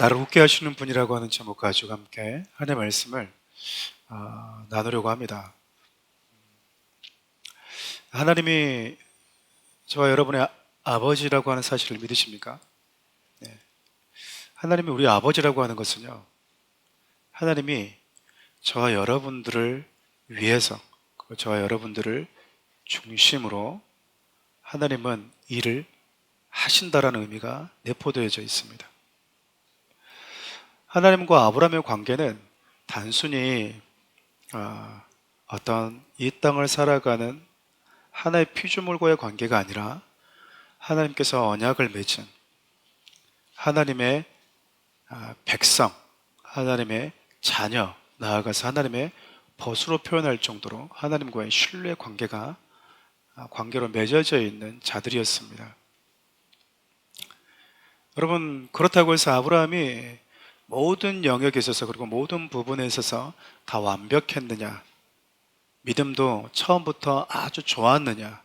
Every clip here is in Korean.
나를 웃게 하시는 분이라고 하는 제목 가지고 함께 하나님의 말씀을 나누려고 합니다. 하나님이 저와 여러분의 아버지라고 하는 사실을 믿으십니까? 네. 하나님이 우리 아버지라고 하는 것은요, 하나님이 저와 여러분들을 위해서, 저와 여러분들을 중심으로 하나님은 일을 하신다라는 의미가 내포되어져 있습니다. 하나님과 아브라함의 관계는 단순히 어떤 이 땅을 살아가는 하나의 피조물과의 관계가 아니라 하나님께서 언약을 맺은 하나님의 백성, 하나님의 자녀, 나아가서 하나님의 벗으로 표현할 정도로 하나님과의 신뢰 관계로 맺어져 있는 자들이었습니다. 여러분, 그렇다고 해서 아브라함이 모든 영역에 있어서 그리고 모든 부분에 있어서 다 완벽했느냐, 믿음도 처음부터 아주 좋았느냐,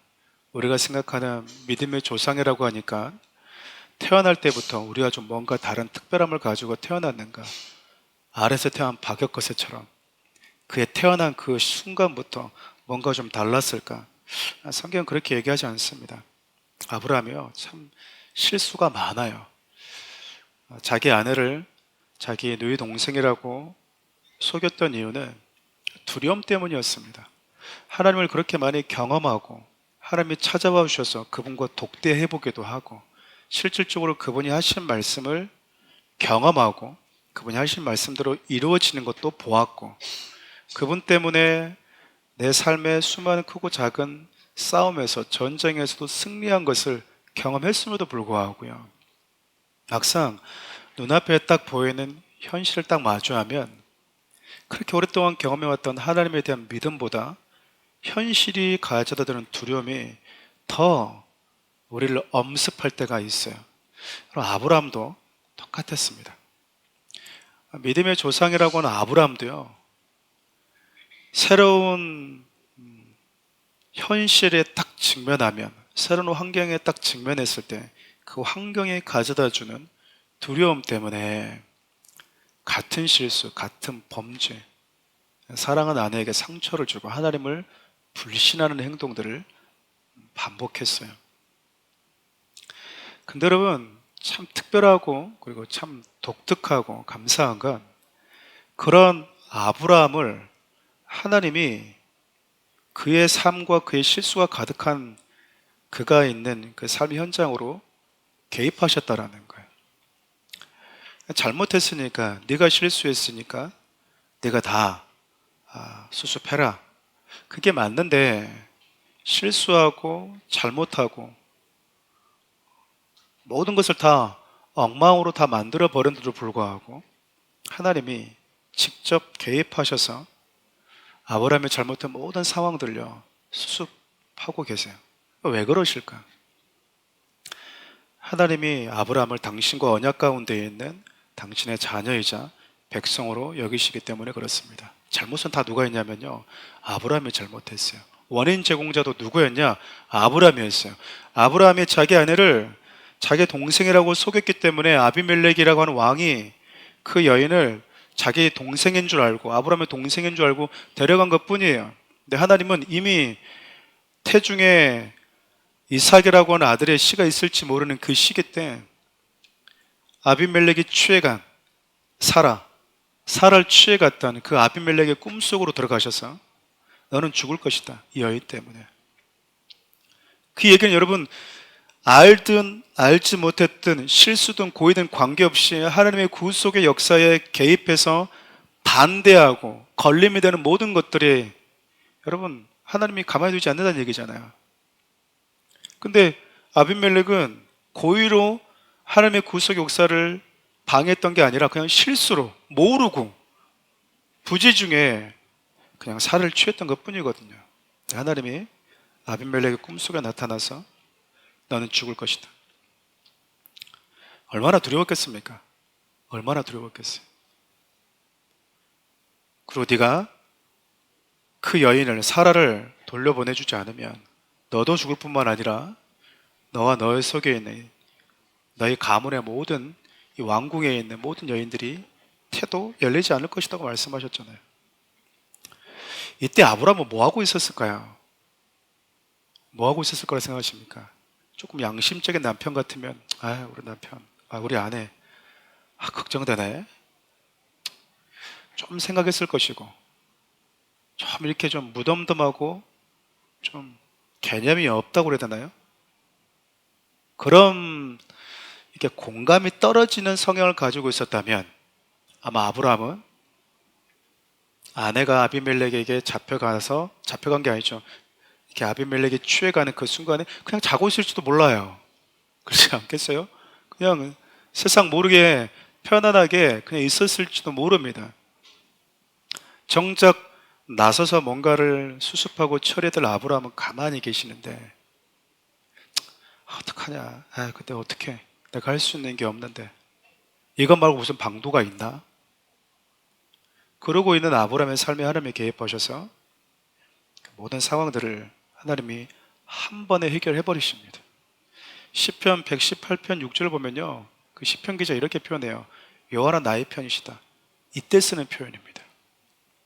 우리가 생각하는 믿음의 조상이라고 하니까 태어날 때부터 우리가 좀 뭔가 다른 특별함을 가지고 태어났는가, 아래서 태어난 박역거세처럼 그의 태어난 그 순간부터 뭔가 좀 달랐을까? 성경은 그렇게 얘기하지 않습니다. 아브라함이요, 참 실수가 많아요. 자기 아내를 자기 누이 동생이라고 속였던 이유는 두려움 때문이었습니다. 하나님을 그렇게 많이 경험하고 하나님이 찾아와 주셔서 그분과 독대해보기도 하고 실질적으로 그분이 하신 말씀을 경험하고 그분이 하신 말씀대로 이루어지는 것도 보았고 그분 때문에 내 삶의 수많은 크고 작은 싸움에서 전쟁에서도 승리한 것을 경험했음에도 불구하고요, 막상 눈앞에 딱 보이는 현실을 딱 마주하면 그렇게 오랫동안 경험해왔던 하나님에 대한 믿음보다 현실이 가져다 주는 두려움이 더 우리를 엄습할 때가 있어요. 그럼 아브라함도 똑같았습니다. 믿음의 조상이라고 하는 아브라함도요, 새로운 현실에 딱 직면하면, 새로운 환경에 딱 직면했을 때 그 환경에 가져다 주는 두려움 때문에 같은 실수, 같은 범죄, 사랑하는 아내에게 상처를 주고 하나님을 불신하는 행동들을 반복했어요. 근데 여러분, 참 특별하고 그리고 참 독특하고 감사한 건 그런 아브라함을 하나님이 그의 삶과 그의 실수가 가득한 그가 있는 그 삶의 현장으로 개입하셨다라는 거예요. 잘못했으니까, 네가 실수했으니까 네가 다 수습해라. 그게 맞는데 실수하고 잘못하고 모든 것을 다 엉망으로 다 만들어 버렸는데도 불구하고 하나님이 직접 개입하셔서 아브라함의 잘못한 모든 상황들요 수습하고 계세요. 왜 그러실까? 하나님이 아브라함을 당신과 언약 가운데 있는 당신의 자녀이자 백성으로 여기시기 때문에 그렇습니다. 잘못은 다 누가 했냐면요, 아브라함이 잘못했어요. 원인 제공자도 누구였냐? 아브라함이었어요. 아브라함이 자기 아내를 자기 동생이라고 속였기 때문에 아비멜렉이라고 하는 왕이 그 여인을 자기 동생인 줄 알고, 아브라함의 동생인 줄 알고 데려간 것 뿐이에요. 근데 하나님은 이미 태중에 이삭이라고 하는 아들의 씨가 있을지 모르는 그 시기 때 아비멜렉이 취해간 사라를 취해갔다는 그 아비멜렉의 꿈속으로 들어가셔서 너는 죽을 것이다, 이 여인 때문에. 그 얘기는 여러분, 알든 알지 못했든 실수든 고의든 관계없이 하나님의 구속의 역사에 개입해서 반대하고 걸림이 되는 모든 것들이 여러분 하나님이 가만히 두지 않는다는 얘기잖아요. 근데 아비멜렉은 고의로 하나님의 구속 역사를 방해했던 게 아니라 그냥 실수로 모르고 부재 중에 그냥 살을 취했던 것 뿐이거든요. 하나님이 아비멜렉의 꿈속에 나타나서 너는 죽을 것이다. 얼마나 두려웠겠습니까? 얼마나 두려웠겠어요. 그리고 네가 그 여인을 사라를 돌려보내주지 않으면 너도 죽을 뿐만 아니라 너와 너의 속에 있는 너희 가문의 모든 이 왕궁에 있는 모든 여인들이 태도 열리지 않을 것이라고 말씀하셨잖아요. 이때 아브라함은 뭐 하고 있었을까요? 뭐 하고 있었을 거라 생각하십니까? 조금 양심적인 남편 같으면 우리 남편, 우리 아내 걱정되네, 좀 생각했을 것이고, 좀 이렇게 좀 무덤덤하고 좀 개념이 없다고 그래야 되나요? 그런 이렇게 공감이 떨어지는 성향을 가지고 있었다면 아마 아브라함은 아내가 아비멜렉에게 잡혀간 게 아니죠. 이렇게 아비멜렉이 취해가는 그 순간에 그냥 자고 있을지도 몰라요. 그렇지 않겠어요? 그냥 세상 모르게 편안하게 그냥 있었을지도 모릅니다. 정작 나서서 뭔가를 수습하고 처리해야 될 아브라함은 가만히 계시는데, 어떡하냐, 그때 어떡해, 내가 할 수 있는 게 없는데 이것 말고 무슨 방도가 있나? 그러고 있는 아브라함의 삶에 하나님이 개입하셔서 모든 상황들을 하나님이 한 번에 해결해 버리십니다. 시편 118편 6절 보면요, 그 시편 기자 이렇게 표현해요. 여호와는 나의 편이시다. 이때 쓰는 표현입니다.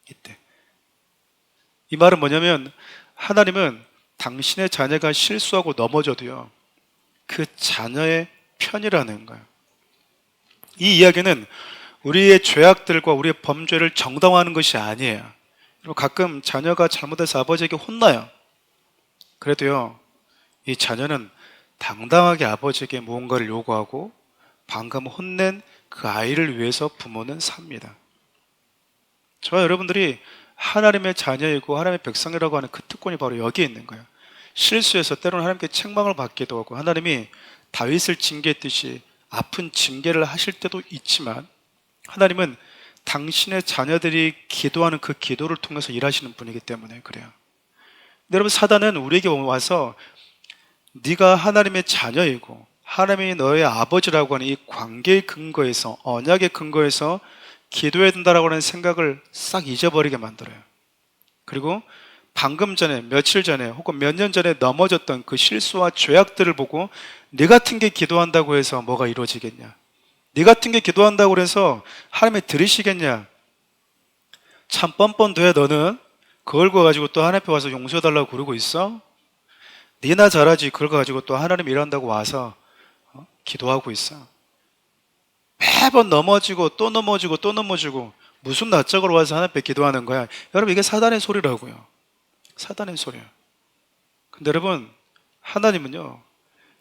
이때. 이 말은 뭐냐면 하나님은 당신의 자녀가 실수하고 넘어져도요, 그 자녀의 편이라는 거예요. 이 이야기는 우리의 죄악들과 우리의 범죄를 정당화하는 것이 아니에요. 가끔 자녀가 잘못해서 아버지에게 혼나요. 그래도요, 이 자녀는 당당하게 아버지에게 무언가를 요구하고 방금 혼낸 그 아이를 위해서 부모는 삽니다. 저와 여러분들이 하나님의 자녀이고 하나님의 백성이라고 하는 그 특권이 바로 여기에 있는 거예요. 실수해서 때로는 하나님께 책망을 받기도 하고, 하나님이 다윗을 징계했듯이 아픈 징계를 하실 때도 있지만, 하나님은 당신의 자녀들이 기도하는 그 기도를 통해서 일하시는 분이기 때문에 그래요. 근데 여러분, 사단은 우리에게 와서 네가 하나님의 자녀이고 하나님이 너의 아버지라고 하는 이 관계의 근거에서, 언약의 근거에서 기도해야 된다라고 하는 생각을 싹 잊어버리게 만들어요. 그리고 방금 전에, 며칠 전에 혹은 몇 년 전에 넘어졌던 그 실수와 죄악들을 보고 네 같은 게 기도한다고 해서 뭐가 이루어지겠냐, 네 같은 게 기도한다고 해서 하나님이 들으시겠냐, 참 뻔뻔도해 너는. 그걸 가지고 또 하나님 앞에 와서 용서해달라고 그러고 있어? 니나 잘하지, 그걸 가지고 또 하나님 일한다고 와서 기도하고 있어. 매번 넘어지고 또 넘어지고 또 넘어지고 무슨 낯짝으로 와서 하나님 앞에 기도하는 거야. 여러분, 이게 사단의 소리라고요. 사단의 소리예요. 근데 여러분, 하나님은요,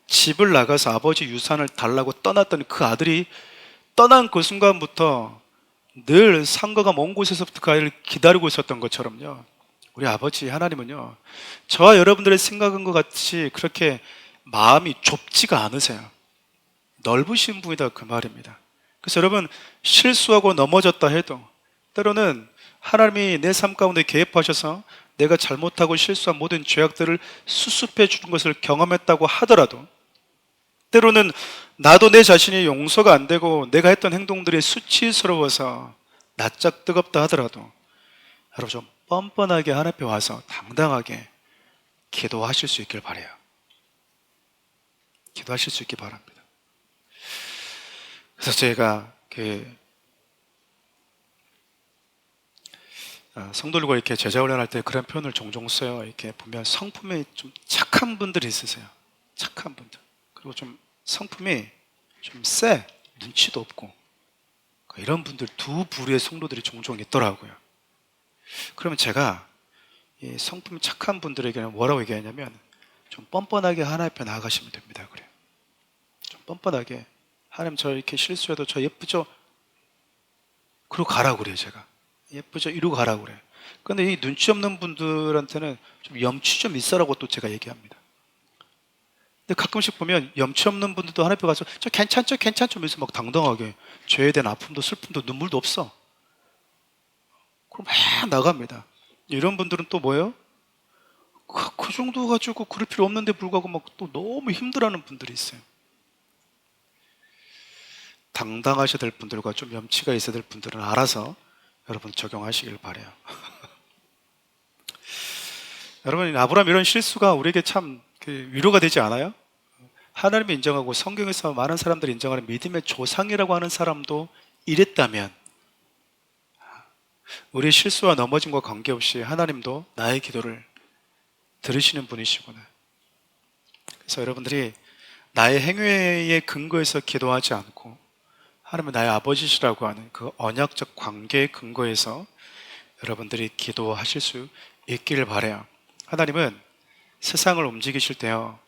집을 나가서 아버지 유산을 달라고 떠났던 그 아들이 떠난 그 순간부터 늘 상가가 먼 곳에서부터 그 아이를 기다리고 있었던 것처럼요, 우리 아버지 하나님은요, 저와 여러분들의 생각인 것 같이 그렇게 마음이 좁지가 않으세요. 넓으신 분이다, 그 말입니다. 그래서 여러분, 실수하고 넘어졌다 해도 때로는 하나님이 내 삶 가운데 개입하셔서 내가 잘못하고 실수한 모든 죄악들을 수습해 주는 것을 경험했다고 하더라도, 때로는 나도 내 자신이 용서가 안 되고 내가 했던 행동들이 수치스러워서 낯짝 뜨겁다 하더라도 여러분, 좀 뻔뻔하게 하나님 앞에 와서 당당하게 기도하실 수 있길 바라요. 기도하실 수 있길 바랍니다. 그래서 제가 성도들과 이렇게 제자 훈련할 때 그런 표현을 종종 써요. 이렇게 보면 성품이 좀 착한 분들이 있으세요. 착한 분들. 그리고 좀 성품이 좀 세, 눈치도 없고, 이런 분들 두 부류의 성도들이 종종 있더라고요. 그러면 제가 이 성품이 착한 분들에게는 뭐라고 얘기하냐면, 좀 뻔뻔하게 하나님 앞에 나아가시면 됩니다. 그래요. 좀 뻔뻔하게, 하나님 저 이렇게 실수해도 저 예쁘죠? 그러고 가라고 그래요. 제가 예쁘죠? 이러고 가라고 그래요. 근데 이 눈치 없는 분들한테는 좀 염치 좀 있어라고 또 제가 얘기합니다. 근데 가끔씩 보면 염치 없는 분들도 하나님 앞에 가서 저 괜찮죠? 괜찮죠? 하면서 막 당당하게 죄에 대한 아픔도 슬픔도 눈물도 없어. 그럼 막 나갑니다. 이런 분들은 또 뭐예요? 그 정도 가지고 그럴 필요 없는데 불구하고 막 또 너무 힘들어하는 분들이 있어요. 당당하셔야 될 분들과 좀 염치가 있어야 될 분들은 알아서 여러분 적용하시길 바라요. 여러분, 아브라함 이런 실수가 우리에게 참 위로가 되지 않아요? 하나님이 인정하고 성경에서 많은 사람들이 인정하는 믿음의 조상이라고 하는 사람도 이랬다면 우리의 실수와 넘어짐과 관계없이 하나님도 나의 기도를 들으시는 분이시구나. 그래서 여러분들이 나의 행위에 근거해서 기도하지 않고 하나님은 나의 아버지시라고 하는 그 언약적 관계의 근거에서 여러분들이 기도하실 수 있기를 바라요. 하나님은 세상을 움직이실 때요,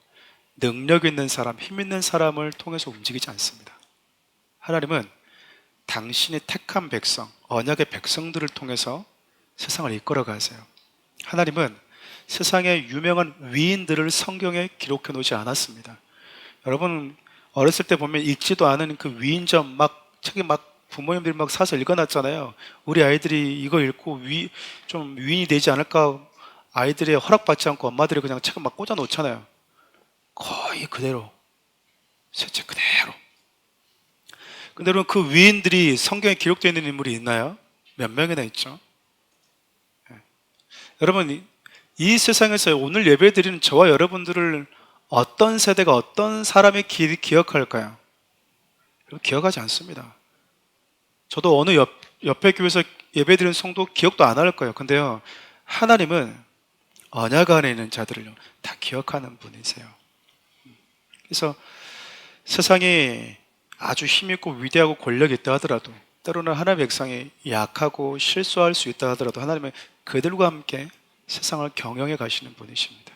능력 있는 사람, 힘 있는 사람을 통해서 움직이지 않습니다. 하나님은 당신이 택한 백성, 언약의 백성들을 통해서 세상을 이끌어 가세요. 하나님은 세상의 유명한 위인들을 성경에 기록해 놓지 않았습니다. 여러분 어렸을 때 보면 읽지도 않은 그 위인전 막 책에 막 부모님들이 막 사서 읽어놨잖아요. 우리 아이들이 이거 읽고 좀 위인이 되지 않을까, 아이들의 허락받지 않고 엄마들이 그냥 책을 막 꽂아 놓잖아요. 거의 그대로, 새 책 그대로. 근데 여러분 그 위인들이 성경에 기록되어 있는 인물이 있나요? 몇 명이나 있죠? 네. 여러분 이 세상에서 오늘 예배드리는 저와 여러분들을 어떤 세대가 어떤 사람이 기억할까요? 기억하지 않습니다. 저도 어느 옆에 교회에서 예배드리는 성도 기억도 안 할 거예요. 근데요, 하나님은 언약 안에 있는 자들을 다 기억하는 분이세요. 그래서 세상이 아주 힘있고 위대하고 권력이 있다 하더라도, 때로는 하나님의 백성이 약하고 실수할 수 있다 하더라도 하나님은 그들과 함께 세상을 경영해 가시는 분이십니다.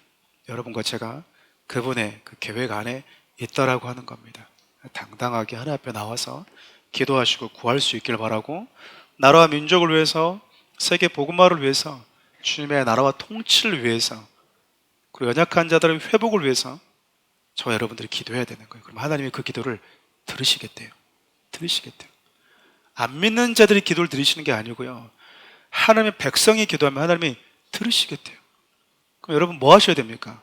여러분과 제가 그분의 그 계획 안에 있다라고 하는 겁니다. 당당하게 하나님 앞에 나와서 기도하시고 구할 수 있길 바라고, 나라와 민족을 위해서, 세계 복음화를 위해서, 주님의 나라와 통치를 위해서, 그리고 연약한 자들의 회복을 위해서 저와 여러분들이 기도해야 되는 거예요. 그럼 하나님이 그 기도를 들으시겠대요. 들으시겠대요. 안 믿는 자들이 기도를 들으시는 게 아니고요, 하나님의 백성이 기도하면 하나님이 들으시겠대요. 그럼 여러분 뭐 하셔야 됩니까?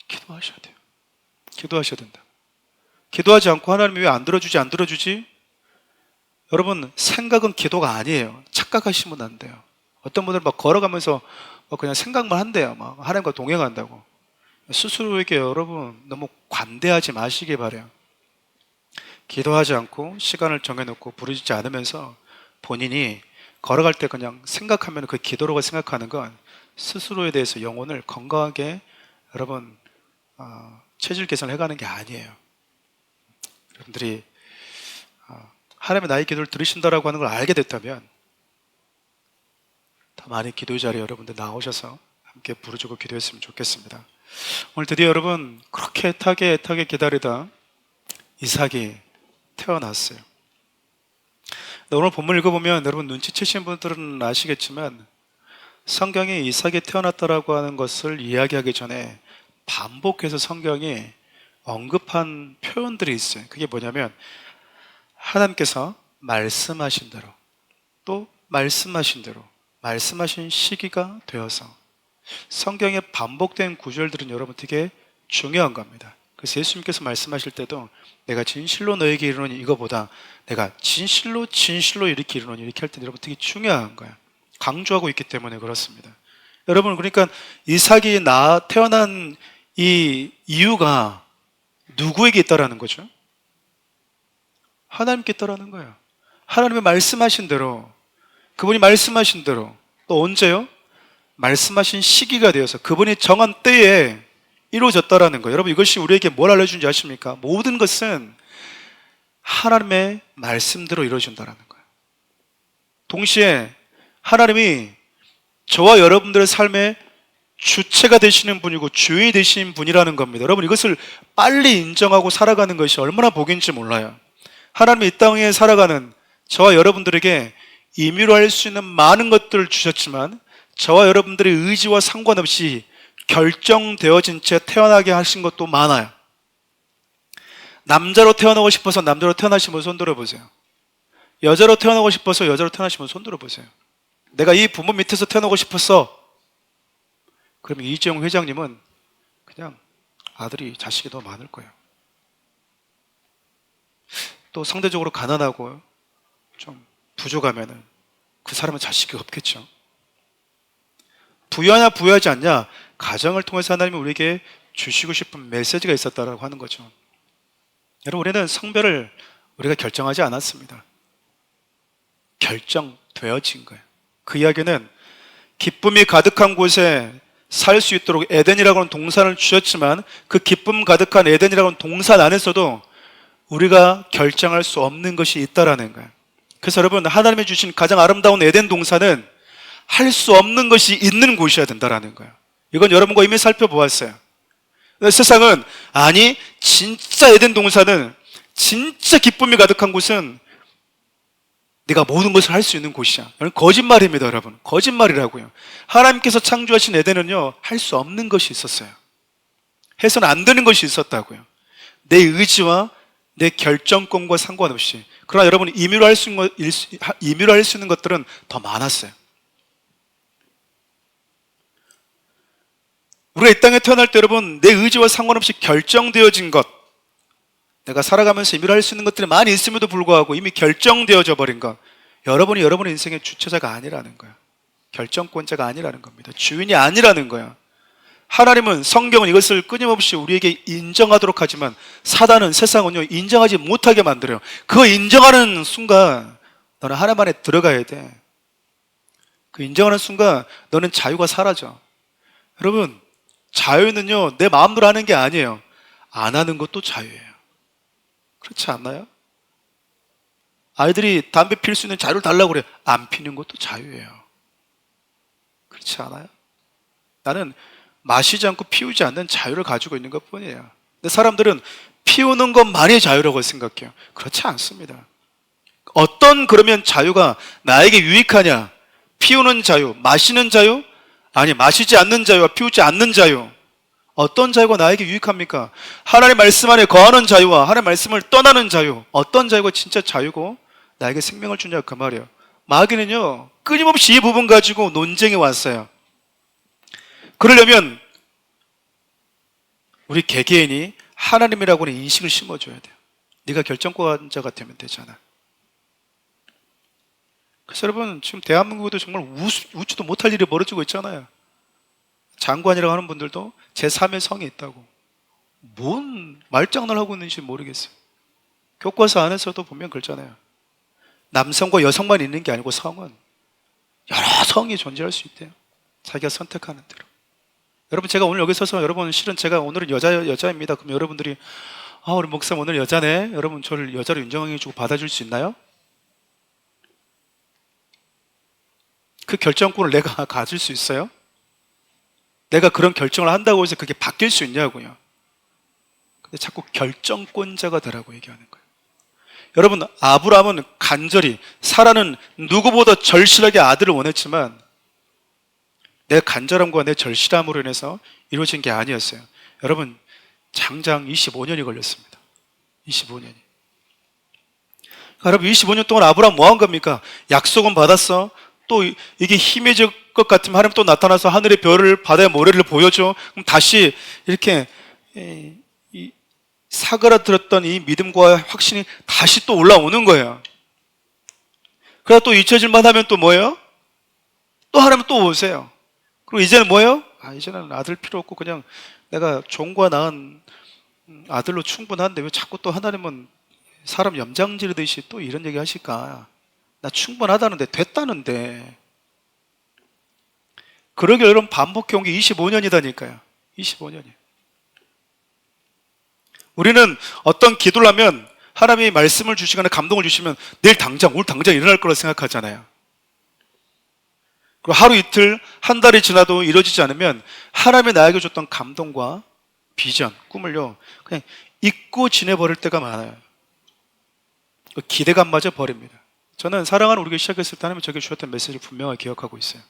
기도하셔야 돼요. 기도하셔야 된다. 기도하지 않고 하나님이 왜 안 들어주지? 여러분 생각은 기도가 아니에요. 착각하시면 안 돼요. 어떤 분들은 막 걸어가면서 그냥 생각만 한대요. 막 하나님과 동행한다고. 스스로에게 여러분 너무 관대하지 마시기 바라요. 기도하지 않고 시간을 정해놓고 부르짖지 않으면서 본인이 걸어갈 때 그냥 생각하면 그 기도라고 생각하는 건 스스로에 대해서 영혼을 건강하게 여러분 체질 개선을 해가는 게 아니에요. 여러분들이 하나님의 나의 기도를 들으신다라고 하는 걸 알게 됐다면 더 많이 기도 자리에 여러분들 나오셔서 함께 부르짖고 기도했으면 좋겠습니다. 오늘 드디어 여러분 그렇게 애타게 기다리다 이삭이 태어났어요. 오늘 본문 읽어보면 여러분 눈치채신 분들은 아시겠지만 성경에 이삭이 태어났다라고 하는 것을 이야기하기 전에 반복해서 성경이 언급한 표현들이 있어요. 그게 뭐냐면 하나님께서 말씀하신 대로, 또 말씀하신 대로, 말씀하신 시기가 되어서, 성경에 반복된 구절들은 여러분 되게 중요한 겁니다. 그래서 예수님께서 말씀하실 때도 내가 진실로 너에게 이르노니 이거보다 내가 진실로 이렇게 이르노니 이렇게 할 때 여러분 되게 중요한 거예요. 강조하고 있기 때문에 그렇습니다. 여러분 그러니까 이삭이 태어난 이 이유가 누구에게 있다라는 거죠? 하나님께 있다라는 거예요. 하나님의 말씀하신 대로, 그분이 말씀하신 대로, 또 언제요? 말씀하신 시기가 되어서 그분이 정한 때에 이루어졌다라는 거예요. 여러분 이것이 우리에게 뭘 알려주는지 아십니까? 모든 것은 하나님의 말씀대로 이루어진다라는 거예요. 동시에 하나님이 저와 여러분들의 삶의 주체가 되시는 분이고 주인이 되시는 분이라는 겁니다. 여러분 이것을 빨리 인정하고 살아가는 것이 얼마나 복인지 몰라요. 하나님이 이 땅에 살아가는 저와 여러분들에게 임의로 할 수 있는 많은 것들을 주셨지만 저와 여러분들의 의지와 상관없이 결정되어진 채 태어나게 하신 것도 많아요. 남자로 태어나고 싶어서 남자로 태어나시면 손 들어보세요. 여자로 태어나고 싶어서 여자로 태어나시면 손 들어보세요. 내가 이 부모 밑에서 태어나고 싶었어. 그러면 이재용 회장님은 그냥 자식이 더 많을 거예요. 또 상대적으로 가난하고 좀 부족하면은 그 사람은 자식이 없겠죠. 부유하냐 부유하지 않냐, 가정을 통해서 하나님이 우리에게 주시고 싶은 메시지가 있었다라고 하는 거죠. 여러분, 우리는 성별을 우리가 결정하지 않았습니다. 결정되어진 거예요. 그 이야기는 기쁨이 가득한 곳에 살 수 있도록 에덴이라고 하는 동산을 주셨지만 그 기쁨 가득한 에덴이라고 하는 동산 안에서도 우리가 결정할 수 없는 것이 있다라는 거예요. 그래서 여러분, 하나님이 주신 가장 아름다운 에덴 동산은 할 수 없는 것이 있는 곳이어야 된다라는 거예요. 이건 여러분과 이미 살펴보았어요. 세상은 아니, 진짜 에덴 동산은, 진짜 기쁨이 가득한 곳은 네가 모든 것을 할 수 있는 곳이야. 이건 거짓말입니다, 여러분. 거짓말이라고요. 하나님께서 창조하신 에덴은요, 할 수 없는 것이 있었어요. 해서는 안 되는 것이 있었다고요. 내 의지와 내 결정권과 상관없이. 그러나 여러분, 임의로 할 수 있는 것들은 더 많았어요. 우리가 이 땅에 태어날 때 여러분, 내 의지와 상관없이 결정되어진 것, 내가 살아가면서 임의로 할 수 있는 것들이 많이 있음에도 불구하고 이미 결정되어져 버린 것, 여러분이 여러분의 인생의 주체자가 아니라는 거야. 결정권자가 아니라는 겁니다. 주인이 아니라는 거야. 하나님은, 성경은 이것을 끊임없이 우리에게 인정하도록 하지만 사단은, 세상은요, 인정하지 못하게 만들어요. 그거 인정하는 순간 너는 하나님 안에 들어가야 돼. 그 인정하는 순간 너는 자유가 사라져. 여러분, 자유는요, 내 마음대로 하는 게 아니에요. 안 하는 것도 자유예요. 그렇지 않나요? 아이들이 담배 필 수 있는 자유를 달라고 그래요. 안 피는 것도 자유예요. 그렇지 않아요? 나는 마시지 않고 피우지 않는 자유를 가지고 있는 것 뿐이에요. 근데 사람들은 피우는 것만이 자유라고 생각해요. 그렇지 않습니다. 어떤 그러면 자유가 나에게 유익하냐? 피우는 자유, 마시는 자유? 아니, 마시지 않는 자유와 피우지 않는 자유. 어떤 자유가 나에게 유익합니까? 하나님의 말씀 안에 거하는 자유와 하나님의 말씀을 떠나는 자유. 어떤 자유가 진짜 자유고 나에게 생명을 주냐, 그 말이에요. 마귀는요, 끊임없이 이 부분 가지고 논쟁해 왔어요. 그러려면 우리 개개인이 하나님이라고 하는 인식을 심어줘야 돼요. 네가 결정권자가 되면 되잖아. 그래서 여러분, 지금 대한민국에도 정말 웃지도 못할 일이 벌어지고 있잖아요. 장관이라고 하는 분들도 제3의 성이 있다고. 뭔 말장난을 하고 있는지 모르겠어요. 교과서 안에서도 보면 그렇잖아요. 남성과 여성만 있는 게 아니고 성은 여러 성이 존재할 수 있대요. 자기가 선택하는 대로. 여러분, 제가 오늘 여기 서서, 여러분, 실은 제가 오늘은 여자입니다. 그럼 여러분들이, 아, 우리 목사님 오늘 여자네. 여러분, 저를 여자로 인정해주고 받아줄 수 있나요? 그 결정권을 내가 가질 수 있어요? 내가 그런 결정을 한다고 해서 그게 바뀔 수 있냐고요. 근데 자꾸 결정권자가 되라고 얘기하는 거예요. 여러분, 아브라함은 간절히, 사라는 누구보다 절실하게 아들을 원했지만 내 간절함과 내 절실함으로 인해서 이루어진 게 아니었어요. 여러분, 장장 25년이 걸렸습니다. 25년이. 여러분, 25년 동안 아브라함 뭐 한 겁니까? 약속은 받았어. 또 이게 힘해질 것 같으면 하나님 또 나타나서 하늘의 별을, 바다의 모래를 보여줘. 그럼 다시 이렇게 사그라들었던 이 믿음과 확신이 다시 또 올라오는 거예요. 그러다 또 잊혀질만 하면 또 뭐예요? 또 하나님 또 오세요. 그리고 이제는 뭐예요? 아, 이제는 아들 필요 없고 그냥 내가 종과 낳은 아들로 충분한데 왜 자꾸 또 하나님은 사람 염장 지르듯이 또 이런 얘기 하실까? 나 충분하다는데, 됐다는데. 그러게 여러분, 반복해온 게 25년이다니까요. 25년이. 우리는 어떤 기도를 하면 하나님이 말씀을 주시거나 감동을 주시면 내일 당장, 오늘 당장 일어날 거라 생각하잖아요. 그리고 하루 이틀, 한 달이 지나도 이루어지지 않으면 하나님이 나에게 줬던 감동과 비전, 꿈을요, 그냥 잊고 지내버릴 때가 많아요. 그 기대감마저 버립니다. 저는 사랑하는 우리가 시작했을 때 하나님이 저에게 주셨던 메시지를 분명하게 기억하고 있어요.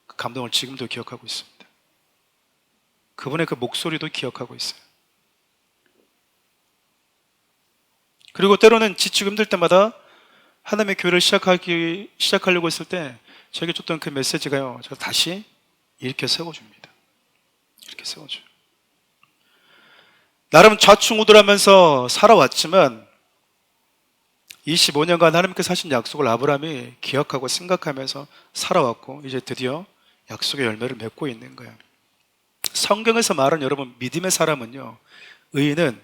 그 감동을 지금도 기억하고 있습니다. 그분의 그 목소리도 기억하고 있어요. 그리고 때로는 지치고 힘들 때마다 하나님의 교회를 시작하려고 했을 때 저에게 줬던 그 메시지가요, 제가 다시 이렇게 세워줍니다. 이렇게 세워줘요. 나름 좌충우돌하면서 살아왔지만 25년간 하나님께서 하신 약속을 아브라함이 기억하고 생각하면서 살아왔고 이제 드디어 약속의 열매를 맺고 있는 거예요. 성경에서 말하는 여러분 믿음의 사람은요, 의인은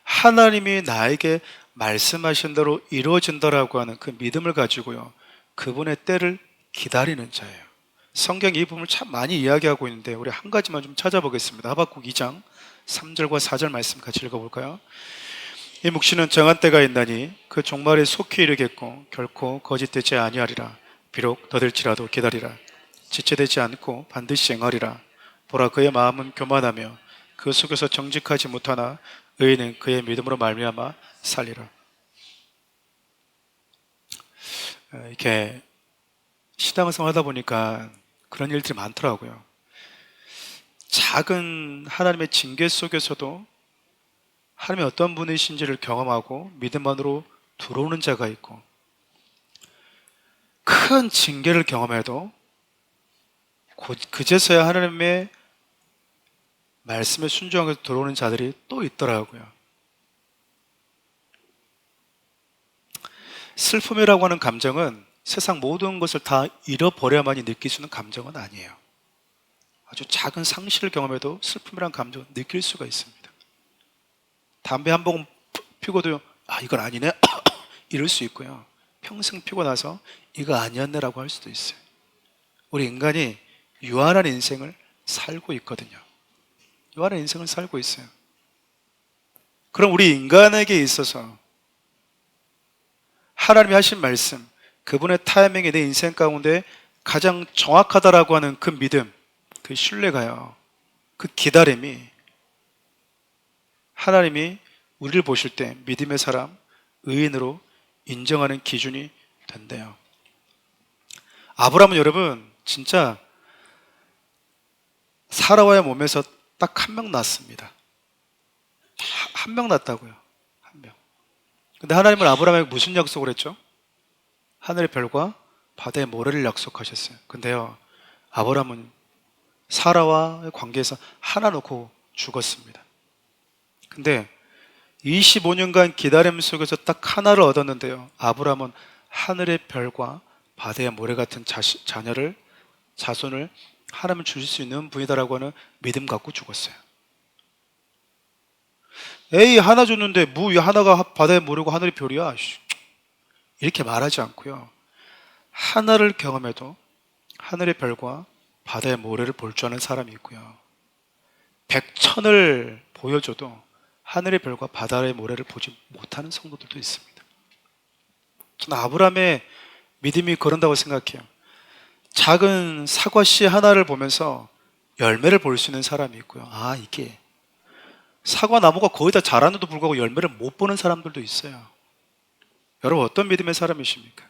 하나님이 나에게 말씀하신 대로 이루어진다라고 하는 그 믿음을 가지고요, 그분의 때를 기다리는 자예요. 성경 이 부분을 참 많이 이야기하고 있는데 우리 한 가지만 좀 찾아보겠습니다. 하박국 2장 3절과 4절 말씀 같이 읽어볼까요? 이 묵시는 정한 때가 있나니 그 종말에 속히 이르겠고 결코 거짓되지 아니하리라. 비록 더딜지라도 기다리라. 지체되지 않고 반드시 행하리라. 보라, 그의 마음은 교만하며 그 속에서 정직하지 못하나 의인은 그의 믿음으로 말미암아 살리라. 이렇게 신앙생활 하다 보니까 그런 일들이 많더라고요. 작은 하나님의 징계 속에서도 하나님이 어떤 분이신지를 경험하고 믿음 안으로 들어오는 자가 있고, 큰 징계를 경험해도 그제서야 하나님의 말씀에 순종해서 들어오는 자들이 또 있더라고요. 슬픔이라고 하는 감정은 세상 모든 것을 다 잃어버려야만이 느낄 수 있는 감정은 아니에요. 아주 작은 상실을 경험해도 슬픔이라는 감정을 느낄 수가 있습니다. 담배 한 봉 피고도 이건 아니네 이럴 수 있고요, 평생 피고 나서 이거 아니었네라고 할 수도 있어요. 우리 인간이 유한한 인생을 살고 있거든요. 유한한 인생을 살고 있어요. 그럼 우리 인간에게 있어서 하나님이 하신 말씀, 그분의 타이밍이 내 인생 가운데 가장 정확하다라고 하는 그 믿음, 그 신뢰가요, 그 기다림이 하나님이 우리를 보실 때 믿음의 사람, 의인으로 인정하는 기준이 된대요. 아브라함은 여러분 진짜 사라와의 몸에서 딱 한 명 낳았습니다. 한 명 낳았다고요. 한 명. 근데 하나님은 아브라함에게 무슨 약속을 했죠? 하늘의 별과 바다의 모래를 약속하셨어요. 근데요, 아브라함은 사라와의 관계에서 하나 놓고 죽었습니다. 근데 25년간 기다림 속에서 딱 하나를 얻었는데요, 아브라함은 하늘의 별과 바다의 모래 같은 자손을 하나님은 주실 수 있는 분이다라고 하는 믿음 갖고 죽었어요. 에이, 하나 줬는데 하나가 바다의 모래고 하늘의 별이야, 이렇게 말하지 않고요, 하나를 경험해도 하늘의 별과 바다의 모래를 볼 줄 아는 사람이 있고요, 백천을 보여줘도 하늘의 별과 바다의 모래를 보지 못하는 성도들도 있습니다. 저는 아브라함의 믿음이 그런다고 생각해요. 작은 사과씨 하나를 보면서 열매를 볼 수 있는 사람이 있고요, 이게 사과 나무가 거의 다 자라는데도 불구하고 열매를 못 보는 사람들도 있어요. 여러분 어떤 믿음의 사람이십니까?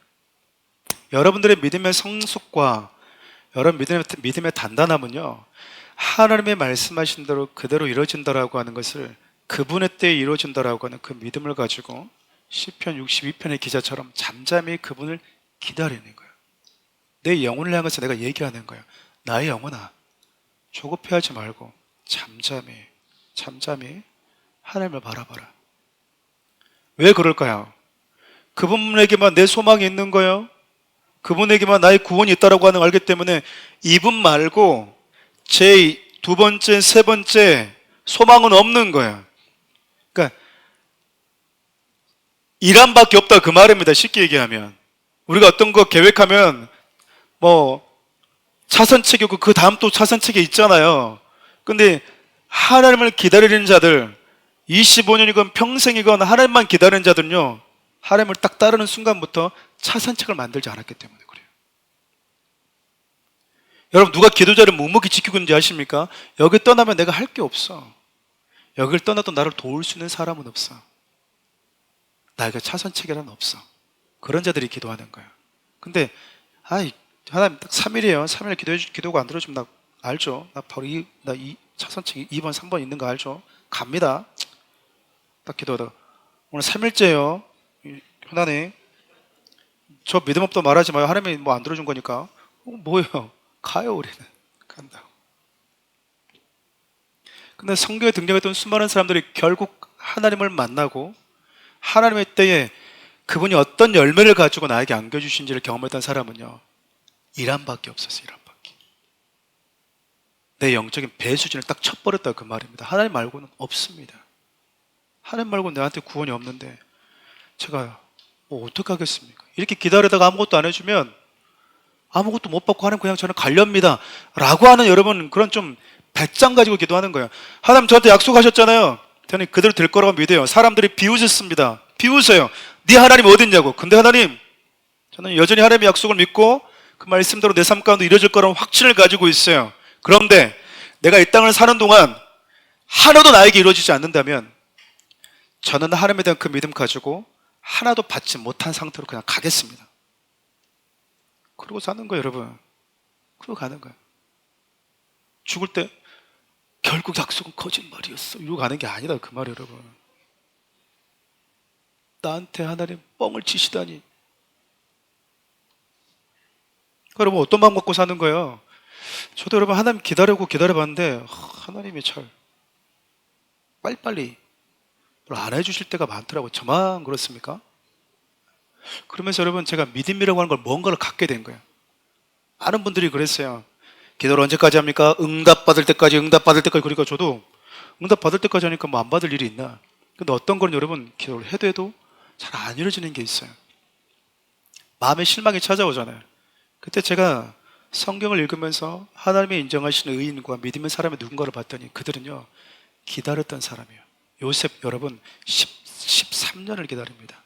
여러분들의 믿음의 성숙과 여러분 믿음의 단단함은요, 하나님의 말씀하신 대로 그대로 이루어진다라고 하는 것을, 그분의 때에 이루어진다라고 하는 그 믿음을 가지고 시편 62편의 기자처럼 잠잠히 그분을 기다리는 거예요. 내 영혼을 향해서 내가 얘기하는 거예요. 나의 영혼아, 조급해하지 말고 잠잠히 하나님을 바라봐라. 왜 그럴까요? 그분에게만 내 소망이 있는 거예요. 그분에게만 나의 구원이 있다라고 하는 걸 알기 때문에 이분 말고 제 두 번째, 세 번째 소망은 없는 거예요. 그러니까 이란밖에 없다 그 말입니다. 쉽게 얘기하면 우리가 어떤 거 계획하면 차선책이고 그 다음 또 차선책이 있잖아요. 근데 하나님을 기다리는 자들, 25년이건 평생이건 하나님만 기다리는 자들은요, 하나님을 딱 따르는 순간부터 차선책을 만들지 않았기 때문에 그래요. 여러분 누가 기도자를 묵묵히 지키고 있는지 아십니까? 여기 떠나면 내가 할 게 없어. 여길 떠나도 나를 도울 수 있는 사람은 없어. 나에게 차선책이란 없어. 그런 자들이 기도하는 거예요. 근데 하나님 딱 3일이에요 3일 기도가 안 들어주면 나 알죠. 나 바로 이 차선책 2번 3번 있는 거 알죠. 갑니다. 딱 기도하다가 오늘 3일째요 하나님 저 믿음 없다 말하지 마요. 하나님이 안 들어준 거니까. 뭐예요? 가요. 우리는 간다고. 근데 성경에 등장했던 수많은 사람들이 결국 하나님을 만나고 하나님의 때에 그분이 어떤 열매를 가지고 나에게 안겨주신지를 경험했던 사람은요, 이란밖에 없었어요. 이란밖에. 내 영적인 배 수준을 딱 쳐버렸다 그 말입니다. 하나님 말고는 없습니다. 하나님 말고는 나한테 구원이 없는데 제가 뭐 어떻게 하겠습니까? 이렇게 기다리다가 아무것도 안 해주면 아무것도 못 받고 하나님 그냥 저는 갈렵니다 라고 하는 여러분 그런 좀 배짱 가지고 기도하는 거예요. 하나님 저한테 약속하셨잖아요. 저는 그대로 될 거라고 믿어요. 사람들이 비웃었습니다. 비웃어요. 네 하나님 어딨냐고. 근데 하나님 저는 여전히 하나님의 약속을 믿고 그 말씀대로 내 삶 가운데 이루어질 거라는 확신을 가지고 있어요. 그런데 내가 이 땅을 사는 동안 하나도 나에게 이루어지지 않는다면 저는 하나님에 대한 그 믿음 가지고 하나도 받지 못한 상태로 그냥 가겠습니다. 그러고 사는 거예요, 여러분. 그러고 가는 거예요. 죽을 때 결국 약속은 거짓말이었어 이러고 가는 게 아니다 그 말이에요, 여러분. 나한테 하나님 뻥을 치시다니. 여러분 어떤 마음 갖고 사는 거예요? 저도 여러분 하나님 기다려봤는데 하나님이 잘 빨리빨리 뭘 안 해주실 때가 많더라고요. 저만 그렇습니까? 그러면서 여러분 제가 믿음이라고 하는 걸 뭔가를 갖게 된 거예요. 많은 분들이 그랬어요. 기도를 언제까지 합니까? 응답받을 때까지 그러니까 저도 응답받을 때까지 하니까 뭐 안 받을 일이 있나. 근데 어떤 건 여러분 기도를 해도 잘 안 이루어지는 게 있어요. 마음의 실망이 찾아오잖아요. 그때 제가 성경을 읽으면서 하나님의 인정하시는 의인과 믿음의 사람의 누군가를 봤더니 그들은요 기다렸던 사람이에요. 요셉 여러분 13년을 기다립니다.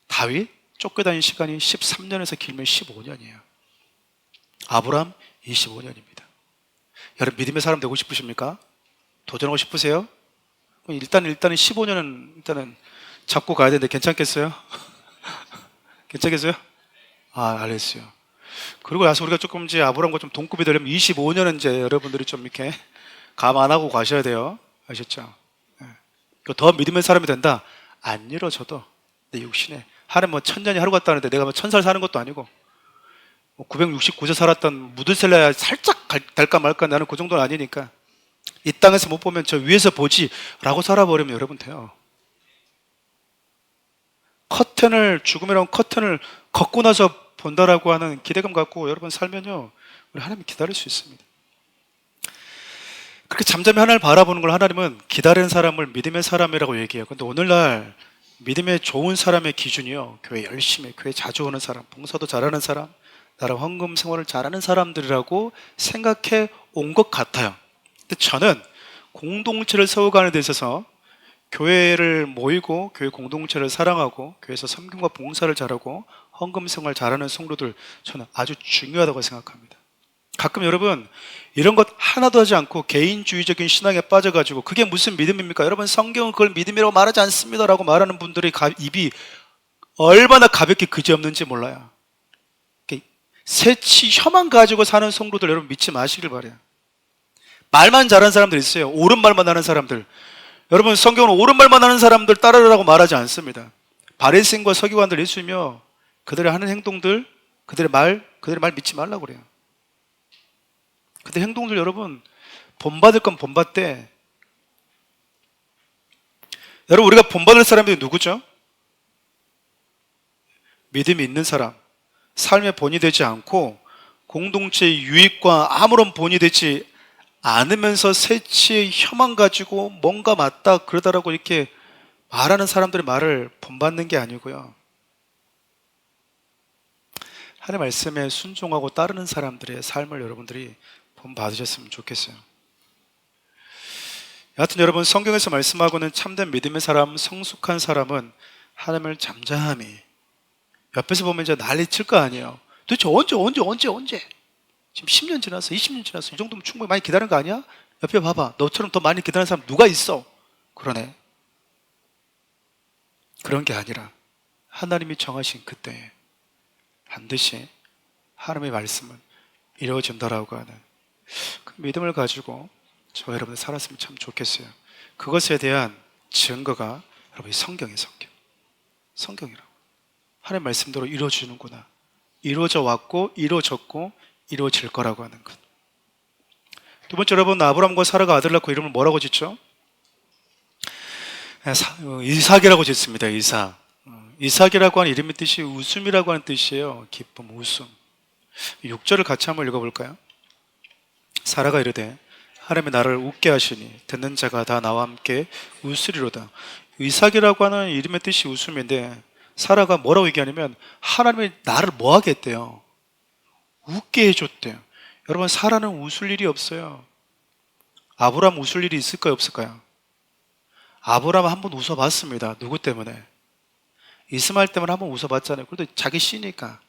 다윗 쫓겨다닌 시간이 13년에서 길면 15년이에요. 아브람 25년입니다. 여러분 믿음의 사람 되고 싶으십니까? 도전하고 싶으세요? 일단은 15년은 일단은 잡고 가야 되는데 괜찮겠어요? 괜찮겠어요? 알겠어요. 그리고 나서 우리가 조금 이제 아브람과 좀 동급이 되려면 25년은 이제 여러분들이 좀 이렇게 감안하고 가셔야 돼요. 아셨죠? 더 믿음의 사람이 된다? 안 이루어져도 내 육신에 하나님 뭐 1000년이 하루 같다 하는데 내가 뭐 1000살 사는 것도 아니고 969세 살았던 무드셀라야 살짝 갈까 말까 나는 그 정도는 아니니까 이 땅에서 못 보면 저 위에서 보지 라고 살아버리면 여러분 돼요. 죽음이라는 커튼을 걷고 나서 본다라고 하는 기대감 갖고 여러분 살면요 우리 하나님이 기다릴 수 있습니다. 그렇게 잠잠히 하나님을 바라보는 걸 하나님은 기다리는 사람을 믿음의 사람이라고 얘기해요. 근데 오늘날 믿음의 좋은 사람의 기준이요 교회 열심히 교회 자주 오는 사람, 봉사도 잘하는 사람, 나라 헌금 생활을 잘하는 사람들이라고 생각해 온 것 같아요. 근데 저는 공동체를 세워가는 데 있어서 교회를 모이고 교회 공동체를 사랑하고 교회에서 섬김과 봉사를 잘하고 헌금 생활 잘하는 성도들 저는 아주 중요하다고 생각합니다. 가끔 여러분 이런 것 하나도 하지 않고 개인주의적인 신앙에 빠져가지고 그게 무슨 믿음입니까? 여러분 성경은 그걸 믿음이라고 말하지 않습니다 라고 말하는 분들의 입이 얼마나 가볍게 그지없는지 몰라요. 새치 혀만 가지고 사는 성도들 여러분 믿지 마시길 바라요. 말만 잘하는 사람들 있어요. 옳은 말만 하는 사람들. 여러분 성경은 옳은 말만 하는 사람들 따르라고 말하지 않습니다. 바리새인과 서기관들 예수이며 그들의 하는 행동들, 그들의 말 믿지 말라고 그래요. 그들 행동들 여러분 본받을 건 본받되 여러분 우리가 본받을 사람들이 누구죠? 믿음이 있는 사람, 삶의 본이 되지 않고 공동체의 유익과 아무런 본이 되지 않으면서 새치의 혀만 가지고 뭔가 맞다 그러다라고 이렇게 말하는 사람들의 말을 본받는 게 아니고요 하나님의 말씀에 순종하고 따르는 사람들의 삶을 여러분들이 본받으셨으면 좋겠어요. 여하튼 여러분 성경에서 말씀하고는 참된 믿음의 사람, 성숙한 사람은 하나님을 잠잠히 옆에서 보면 이제 난리 칠 거 아니에요. 도대체 언제 지금 10년 지났어 20년 지났어 이 정도면 충분히 많이 기다린 거 아니야? 옆에 봐봐 너처럼 더 많이 기다리는 사람 누가 있어? 그러네. 그런 게 아니라 하나님이 정하신 그때에 반드시 하나님의 말씀은 이루어진다라고 하는 그 믿음을 가지고 저 여러분들 살았으면 참 좋겠어요. 그것에 대한 증거가 여러분 성경이에요. 성경이라고 하나님의 말씀대로 이루어지는구나, 이루어져 왔고 이루어졌고 이루어질 거라고 하는 것. 두 번째 여러분 아브람과 사라가 아들 낳고 이름을 뭐라고 짓죠? 이삭이라고 짓습니다. 이삭이라고 하는 이름의 뜻이 웃음이라고 하는 뜻이에요. 기쁨, 웃음. 6절을 같이 한번 읽어볼까요? 사라가 이르되 하나님이 나를 웃게 하시니 듣는 자가 다 나와 함께 웃으리로다. 이삭이라고 하는 이름의 뜻이 웃음인데 사라가 뭐라고 얘기하냐면 하나님이 나를 뭐 하겠대요? 웃게 해줬대요. 여러분, 사라는 웃을 일이 없어요. 아브라함 웃을 일이 있을까요, 없을까요? 아브라함 한번 웃어봤습니다. 누구 때문에? 이스마엘 때문에 한번 웃어봤잖아요. 그래도 자기 씨니까.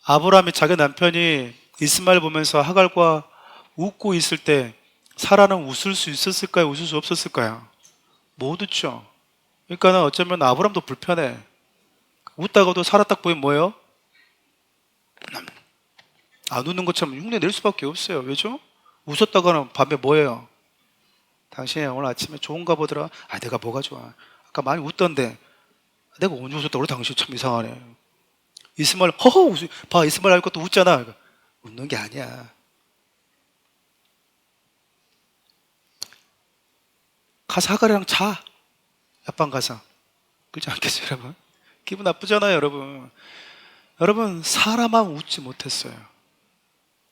아브라함이 자기 남편이 이스마엘 보면서 하갈과 웃고 있을 때 사라는 웃을 수 있었을까요? 웃을 수 없었을까요? 못 웃죠. 그러니까 어쩌면 아브라함도 불편해. 웃다가도 사라 딱 보이면 뭐예요? 안 웃는 것처럼 흉내 낼 수밖에 없어요. 왜죠? 웃었다가는 밤에 뭐예요? 당신이 오늘 아침에 좋은가 보더라. 아, 내가 뭐가 좋아? 아까 많이 웃던데 내가 언제 웃었다고 그래? 당신 참 이상하네. 이스마엘 허허 웃어. 봐, 이스마엘 할 것도 웃잖아. 웃는 게 아니야. 가서 하갈이랑 자. 옆방 가서. 그렇지 않겠어요, 여러분? 기분 나쁘잖아요, 여러분. 여러분, 사람만 웃지 못했어요.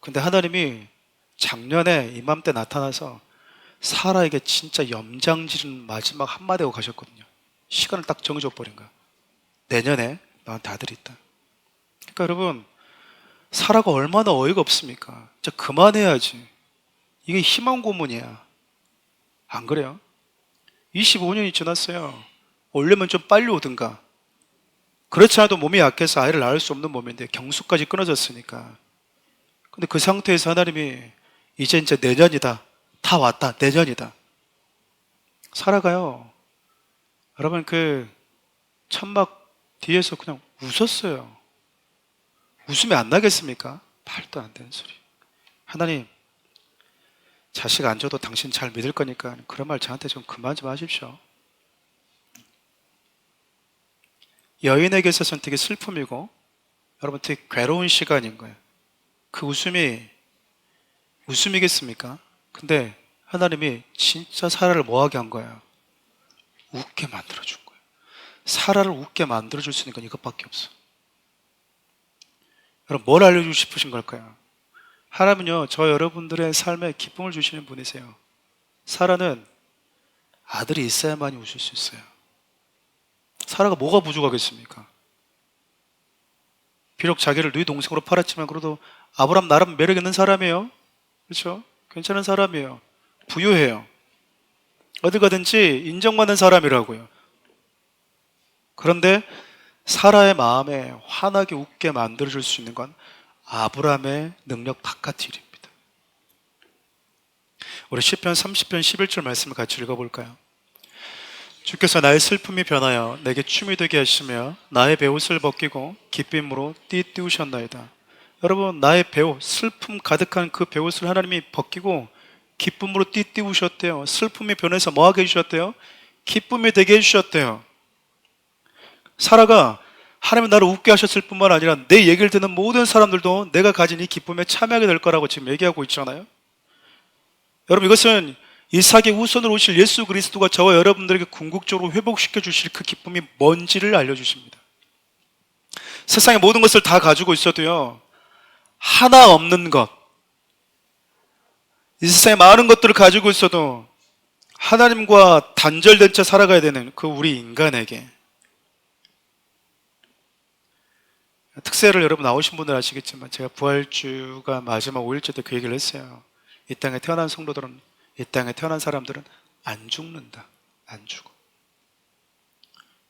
근데 하나님이 작년에 이맘때 나타나서 사라에게 진짜 염장지른 마지막 한마디 하고 가셨거든요. 시간을 딱 정해줘 버린 거야. 내년에 너한테 아들이 있다. 그러니까 여러분, 사라가 얼마나 어이가 없습니까? 진짜 그만해야지. 이게 희망 고문이야. 안 그래요? 25년이 지났어요. 오려면 좀 빨리 오든가. 그렇지 않아도 몸이 약해서 아이를 낳을 수 없는 몸인데 경수까지 끊어졌으니까. 근데 그 상태에서 하나님이 이제 내년이다. 다 왔다. 내년이다. 살아가요. 여러분, 그 천막 뒤에서 그냥 웃었어요. 웃으면 안 나겠습니까? 말도 안 되는 소리. 하나님, 자식 안 줘도 당신 잘 믿을 거니까 그런 말 저한테 좀 그만 좀 하십시오. 여인에게 있어서는 되게 슬픔이고 여러분 되게 괴로운 시간인 거예요. 그 웃음이겠습니까? 근데 하나님이 진짜 사라를 뭐하게 한 거예요? 웃게 만들어준 거예요. 사라를 웃게 만들어줄 수 있는 건 이것밖에 없어. 여러분, 뭘 알려주고 싶으신 걸까요? 하나님은요, 저 여러분들의 삶에 기쁨을 주시는 분이세요. 사라는 아들이 있어야만이 웃을 수 있어요. 사라가 뭐가 부족하겠습니까? 비록 자기를 네 동생으로 팔았지만 그래도 아브람 나름 매력 있는 사람이에요. 그렇죠? 괜찮은 사람이에요. 부유해요. 어디 가든지 인정받는 사람이라고요. 그런데 사라의 마음에 환하게 웃게 만들어줄 수 있는 건 아브람의 능력 바깥 일입니다. 우리 시편 30편 11절 말씀을 같이 읽어볼까요? 주께서 나의 슬픔이 변하여 내게 춤이 되게 하시며 나의 베옷을 벗기고 기쁨으로 띠띠우셨나이다. 여러분, 나의 베옷, 슬픔 가득한 그 베옷을 하나님이 벗기고 기쁨으로 띠띠우셨대요. 슬픔이 변해서 뭐하게 해주셨대요? 기쁨이 되게 해주셨대요. 사라가 하나님이 나를 웃게 하셨을 뿐만 아니라 내 얘기를 듣는 모든 사람들도 내가 가진 이 기쁨에 참여하게 될 거라고 지금 얘기하고 있잖아요. 여러분, 이것은 이삭의 후손으로 오실 예수 그리스도가 저와 여러분들에게 궁극적으로 회복시켜 주실 그 기쁨이 뭔지를 알려주십니다. 세상의 모든 것을 다 가지고 있어도요, 하나 없는 것, 이 세상의 많은 것들을 가지고 있어도 하나님과 단절된 채 살아가야 되는 그 우리 인간에게, 특세를 여러분 나오신 분들 아시겠지만 제가 부활주가 마지막 5일째 때 그 얘기를 했어요. 이 땅에 태어난 성도들은, 이 땅에 태어난 사람들은 안 죽는다. 안 죽어.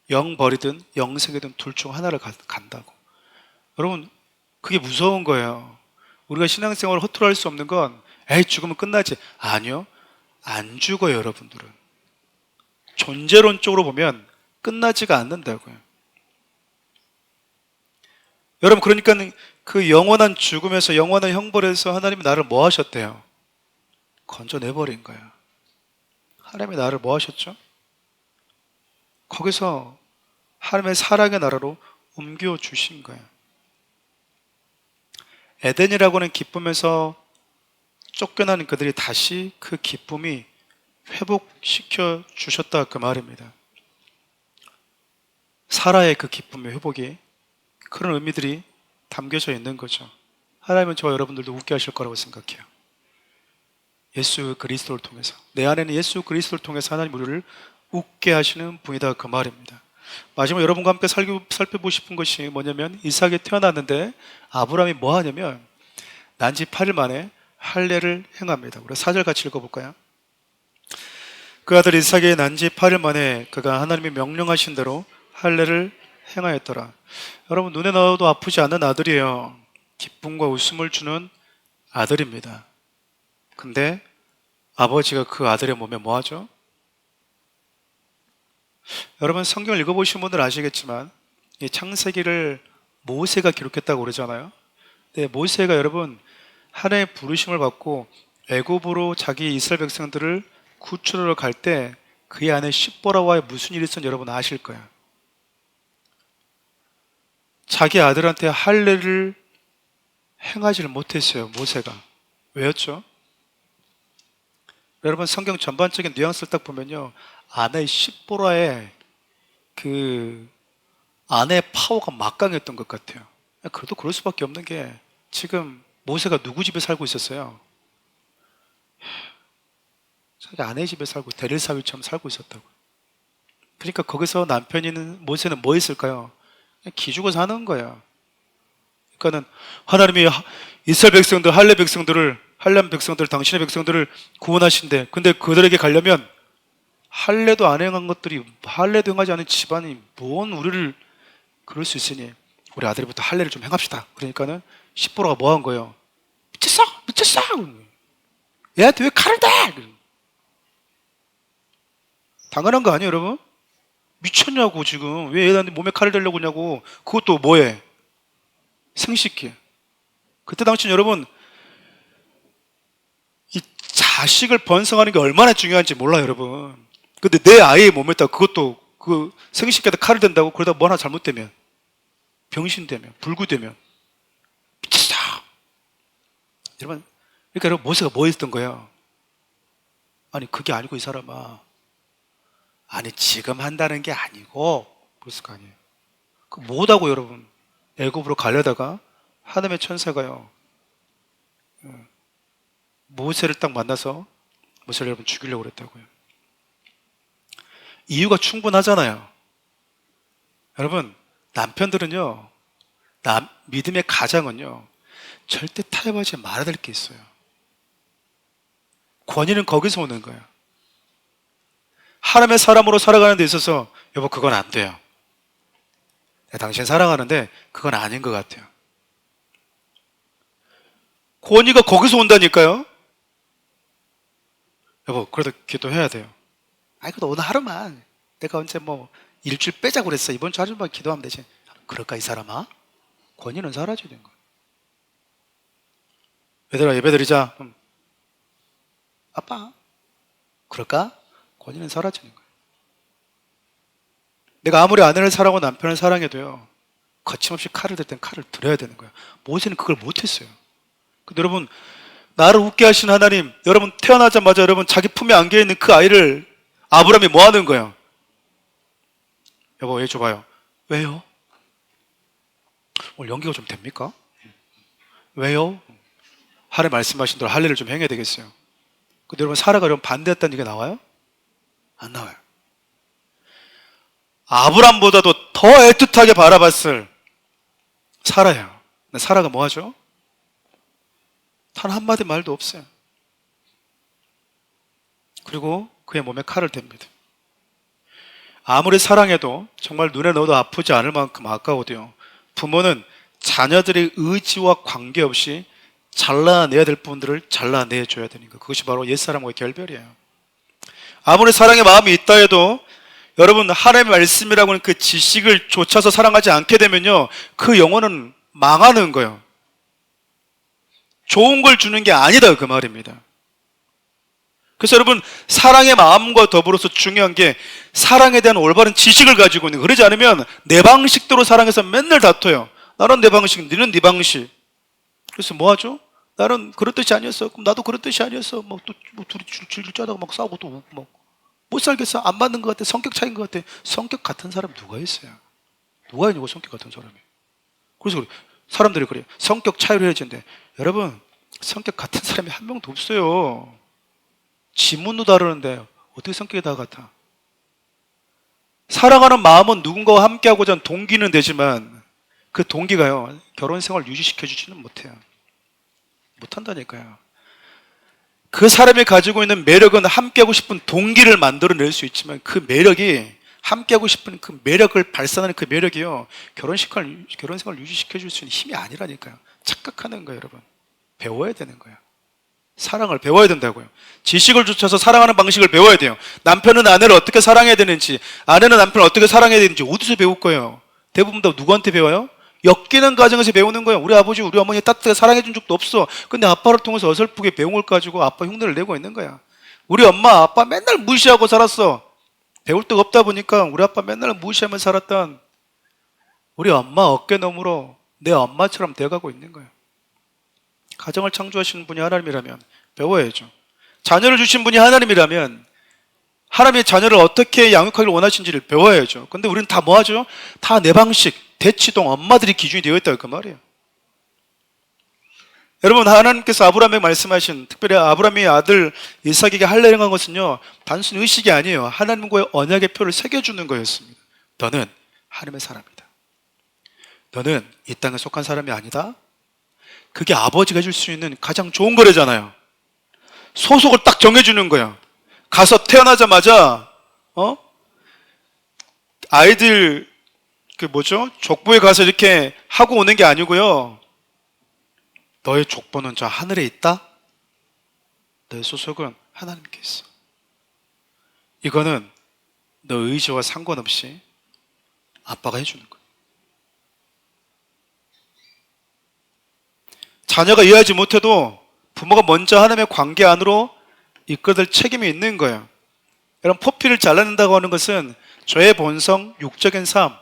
영 버리든 영생이든 둘 중 하나를 간다고. 여러분, 그게 무서운 거예요. 우리가 신앙생활을 허투루 할 수 없는 건 에이, 죽으면 끝나지. 아니요. 안 죽어요, 여러분들은. 존재론적으로 보면 끝나지가 않는다고요. 여러분, 그러니까 그 영원한 죽음에서, 영원한 형벌에서 하나님이 나를 뭐 하셨대요? 건져내버린 거야. 하나님이 나를 뭐 하셨죠? 거기서 하나님의 사랑의 나라로 옮겨주신 거예요. 에덴이라고 하는 기쁨에서 쫓겨나는 그들이 다시 그 기쁨이 회복시켜 주셨다, 그 말입니다. 사라의 그 기쁨의 회복이 그런 의미들이 담겨져 있는 거죠. 하나님은 저와 여러분들도 웃게 하실 거라고 생각해요. 예수 그리스도를 통해서, 내 안에는 예수 그리스도를 통해서 하나님 우리를 웃게 하시는 분이다, 그 말입니다. 마지막으로 여러분과 함께 살펴보고 싶은 것이 뭐냐면, 이삭이 태어났는데 아브라함이 뭐 하냐면 난지 8일 만에 할례를 행합니다. 우리 4절 같이 읽어볼까요? 그 아들 이삭이 난지 8일 만에 그가 하나님이 명령하신 대로 할례를 행하였더라. 여러분, 눈에 넣어도 아프지 않는 아들이에요. 기쁨과 웃음을 주는 아들입니다. 근데 아버지가 그 아들의 몸에 뭐 하죠? 여러분, 성경을 읽어보신 분들 아시겠지만 이 창세기를 모세가 기록했다고 그러잖아요. 네, 모세가 여러분 하나님의 부르심을 받고 애굽으로 자기 이스라엘 백성들을 구출하러 갈 때 그의 아내 십보라와의 무슨 일이 있었는지 여러분 아실 거예요. 자기 아들한테 할례를 행하지를 못했어요, 모세가. 왜였죠? 여러분, 성경 전반적인 뉘앙스를 딱 보면요, 아내 십보라의 그 아내의 파워가 막강했던 것 같아요. 그래도 그럴 수밖에 없는 게, 지금 모세가 누구 집에 살고 있었어요? 자기 아내 집에 살고 대릴사위처럼 살고 있었다고. 그러니까 거기서 남편인 모세는 뭐 했을까요? 그냥 기죽어 사는 거야. 그러니까는 하나님이 이스라엘 백성들, 할렘 백성들, 당신의 백성들을 구원하신대. 근데 그들에게 가려면 할례도 안 행한 것들이, 할례도 행하지 않은 집안이 뭔 우리를 그럴 수 있으니 우리 아들부터 할례를 좀 행합시다. 그러니까는 십보라가 뭐 한 거예요? 미쳤어! 얘한테 왜 칼을 대? 당연한 거 아니에요, 여러분? 미쳤냐고, 지금. 왜 얘한테 몸에 칼을 대려고 하냐고. 그것도 뭐해? 생식기. 그때 당시 여러분, 이 자식을 번성하는 게 얼마나 중요한지 몰라요, 여러분. 근데 내 아이의 몸에다 그것도 그 생식기에다 칼을 댄다고? 그러다 뭐 하나 잘못되면, 병신되면, 불구되면 미쳤어. 여러분, 그러니까 여러분, 모세가 뭐 했던 거예요? 아니, 그게 아니고 이 사람아, 아니 지금 한다는 게 아니고, 그랬을 거 아니에요. 그 뭐다고 여러분, 애굽으로 가려다가 하나님의 천사가요, 모세를 딱 만나서 모세를 여러분 죽이려고 그랬다고요. 이유가 충분하잖아요. 여러분, 남편들은요, 믿음의 가장은요, 절대 타협하지 말아야 될 게 있어요. 권위는 거기서 오는 거예요. 하나님의 사람으로 살아가는 데 있어서 여보, 그건 안 돼요. 내가 당신 사랑하는데 그건 아닌 것 같아요. 권위가 거기서 온다니까요. 여보, 그래도 기도해야 돼요. 아니, 그래도 오늘 하루만, 내가 언제 뭐 일주일 빼자고 그랬어, 이번 주 하루만 기도하면 되지. 그럴까 이 사람아? 권위는 사라져야 되는 거예요. 얘들아, 예배드리자. 아빠, 그럴까? 권위는 사라지는 거예요. 내가 아무리 아내를 사랑하고 남편을 사랑해도요, 거침없이 칼을 들 땐 칼을 들어야 되는 거예요. 모세는 그걸 못했어요. 근데 여러분, 나를 웃게 하신 하나님, 여러분 태어나자마자 여러분 자기 품에 안겨있는 그 아이를 아브라함이 뭐 하는 거예요? 여보, 얘 줘봐요. 왜요? 오늘 연기가 좀 됩니까? 왜요? 하나님 말씀하신 대로 할례를 좀 행해야 되겠어요. 근데 여러분, 사라가 여러분 반대했다는 얘기가 나와요? 안 나와요. 아브람보다도 더 애틋하게 바라봤을 사라예요. 근데 사라가 뭐 하죠? 단 한마디 말도 없어요. 그리고 그의 몸에 칼을 댑니다. 아무리 사랑해도 정말 눈에 넣어도 아프지 않을 만큼 아까워도요, 부모는 자녀들의 의지와 관계없이 잘라내야 될 분들을 잘라내줘야 되는 거. 그것이 바로 옛사람과의 결별이에요. 아무리 사랑의 마음이 있다 해도 여러분, 하나님의 말씀이라고 하는 그 지식을 좇아서 사랑하지 않게 되면요, 그 영혼은 망하는 거예요. 좋은 걸 주는 게 아니다, 그 말입니다. 그래서 여러분, 사랑의 마음과 더불어서 중요한 게 사랑에 대한 올바른 지식을 가지고 있는 거예요. 그러지 않으면 내 방식대로 사랑해서 맨날 다퉈요. 나는 내 방식, 너는 네 방식. 그래서 뭐 하죠? 나는 그런 뜻이 아니었어. 그럼 나도 그런 뜻이 아니었어. 둘이 질질 짜다가 막 싸우고 또 막 못 살겠어. 안 맞는 것 같아. 성격 차이인 것 같아. 성격 같은 사람 누가 있어요? 누가 있냐고, 성격 같은 사람이. 그래서 사람들이 그래요. 성격 차이로 헤어진대. 여러분, 성격 같은 사람이 한 명도 없어요. 지문도 다르는데 어떻게 성격이 다 같아? 사랑하는 마음은 누군가와 함께하고자 하는 동기는 되지만 그 동기가요, 결혼 생활을 유지시켜주지는 못해요. 못한다니까요. 그 사람이 가지고 있는 매력은 함께하고 싶은 동기를 만들어낼 수 있지만 그 매력이, 함께하고 싶은 그 매력을 발산하는 그 매력이요, 결혼 생활을 유지시켜줄 수 있는 힘이 아니라니까요. 착각하는 거예요, 여러분. 배워야 되는 거예요. 사랑을 배워야 된다고요. 지식을 쫓아서 사랑하는 방식을 배워야 돼요. 남편은 아내를 어떻게 사랑해야 되는지, 아내는 남편을 어떻게 사랑해야 되는지 어디서 배울 거예요? 대부분 다 누구한테 배워요? 엮이는 과정에서 배우는 거예요. 우리 아버지, 우리 어머니 따뜻하게 사랑해 준 적도 없어. 근데 아빠를 통해서 어설프게 배운 걸 가지고 아빠 흉내를 내고 있는 거야. 우리 엄마, 아빠 맨날 무시하고 살았어. 배울 데가 없다 보니까 우리 아빠 맨날 무시하며 살았던 우리 엄마 어깨너머로 내 엄마처럼 되어가고 있는 거예요. 가정을 창조하시는 분이 하나님이라면 배워야죠. 자녀를 주신 분이 하나님이라면 하나님의 자녀를 어떻게 양육하기를 원하시는지를 배워야죠. 근데 우리는 다 뭐 하죠? 다 내 방식, 대치동 엄마들이 기준이 되어 있다고 그 말이에요. 여러분, 하나님께서 아브라함에게 말씀하신, 특별히 아브라함의 아들 이삭에게 하려는 한 것은요, 단순히 의식이 아니에요. 하나님과의 언약의 표를 새겨주는 거였습니다. 너는 하나님의 사람이다. 너는 이 땅에 속한 사람이 아니다. 그게 아버지가 해줄 수 있는 가장 좋은 거래잖아요. 소속을 딱 정해주는 거야. 가서 태어나자마자 아이들 족보에 가서 이렇게 하고 오는 게 아니고요. 너의 족보는 저 하늘에 있다. 너의 소속은 하나님께 있어. 이거는 너 의지와 상관없이 아빠가 해주는 거야. 자녀가 이해하지 못해도 부모가 먼저 하나님의 관계 안으로 이끌어낼 책임이 있는 거예요. 여러분, 포피를 잘라낸다고 하는 것은 죄의 본성, 육적인 삶,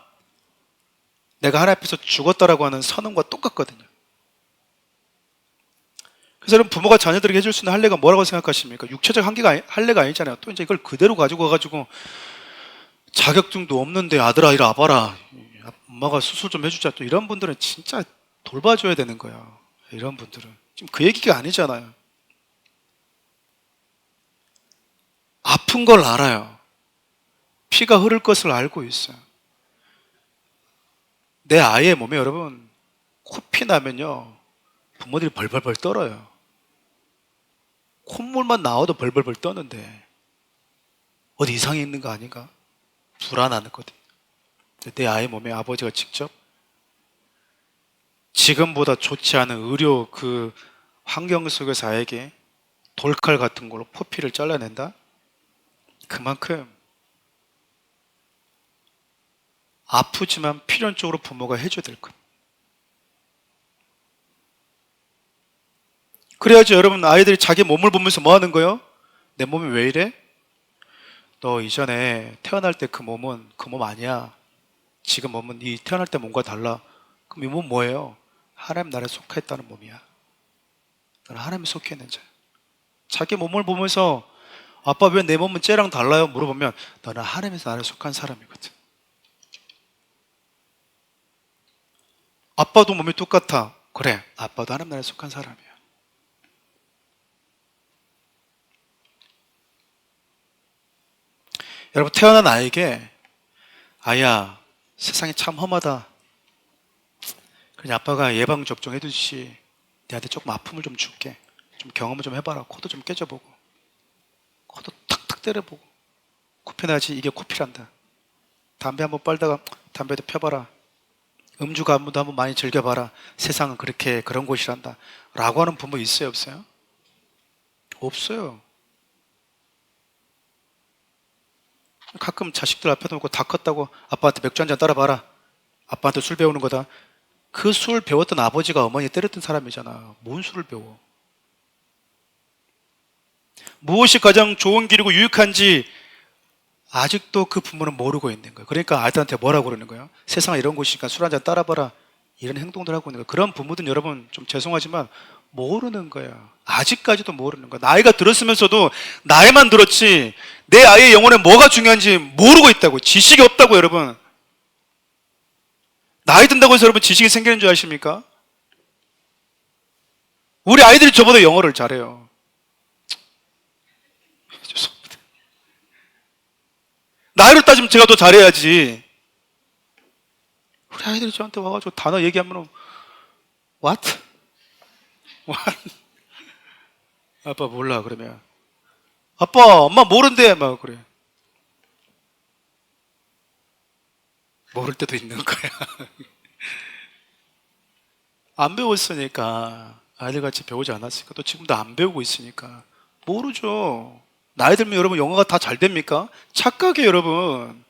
내가 하나님 앞에서 죽었다라고 하는 선언과 똑같거든요. 그래서 여러분, 부모가 자녀들에게 해줄 수 있는 할례가 뭐라고 생각하십니까? 육체적 할례가 아니잖아요. 또 이제 이걸 그대로 가지고 가가지고 자격증도 없는데 아들아 이리 와봐라, 엄마가 수술 좀 해주자, 또 이런 분들은 진짜 돌봐줘야 되는 거야. 이런 분들은 지금 그 얘기가 아니잖아요. 아픈 걸 알아요. 피가 흐를 것을 알고 있어요. 내 아이의 몸에 여러분, 코피 나면요, 부모들이 벌벌벌 떨어요. 콧물만 나와도 벌벌벌 떠는데 어디 이상이 있는 거 아닌가? 불안하거든요. 내 아이 몸에 아버지가 직접 지금보다 좋지 않은 의료 그 환경 속에서 아이에게 돌칼 같은 걸로 포피를 잘라낸다? 그만큼 아프지만 필연적으로 부모가 해줘야 될 것. 그래야지 여러분, 아이들이 자기 몸을 보면서 뭐 하는 거예요? 내 몸이 왜 이래? 너 이전에 태어날 때 그 몸은 그 몸 아니야. 지금 몸은 이 태어날 때 몸과 달라. 그럼 이 몸 뭐예요? 하나님 나라에 속했다는 몸이야. 너는 하나님에 속해 있는 자야. 자기 몸을 보면서 아빠 왜 내 몸은 쟤랑 달라요? 물어보면 너는 하나님의 나라에 속한 사람이거든. 아빠도 몸이 똑같아. 그래, 아빠도 하나님 나라에 속한 사람이야. 여러분, 태어난 아이에게 아야, 세상이 참 험하다. 그냥 아빠가 예방접종 해두듯이 내한테 조금 아픔을 좀 줄게. 좀 경험을 좀 해봐라. 코도 좀 깨져보고, 코도 탁탁 때려보고, 코피 나지? 이게 코피란다. 담배 한번 빨다가 담배도 펴봐라. 음주 가무도 한번 많이 즐겨봐라. 세상은 그런 곳이란다. 라고 하는 부모 있어요, 없어요? 없어요. 가끔 자식들 앞에 놓고 다 컸다고 아빠한테 맥주 한잔 따라봐라. 아빠한테 술 배우는 거다. 그 술 배웠던 아버지가 어머니 때렸던 사람이잖아. 뭔 술을 배워? 무엇이 가장 좋은 길이고 유익한지 아직도 그 부모는 모르고 있는 거예요. 그러니까 아이들한테 뭐라고 그러는 거예요? 세상에 이런 곳이니까 술 한잔 따라봐라. 이런 행동들 하고 있는 거예요. 그런 부모들은 여러분 좀 죄송하지만 모르는 거예요. 아직까지도 모르는 거예요. 나이가 들었으면서도 나이만 들었지 내 아이의 영혼에 뭐가 중요한지 모르고 있다고. 지식이 없다고. 여러분, 나이 든다고 해서 여러분 지식이 생기는 줄 아십니까? 우리 아이들이 저보다 영어를 잘해요. 나이로 따지면 제가 더 잘해야지. 우리 아이들이 저한테 와가지고 단어 얘기하면 What? What? 아빠 몰라 그러면 아빠 엄마 모른대 막 그래. 모를 때도 있는 거야. 안 배웠으니까 아이들같이 배우지 않았으니까 또 지금도 안 배우고 있으니까 모르죠. 나이 들면 여러분 영어가 다 잘 됩니까? 착각이에요 여러분.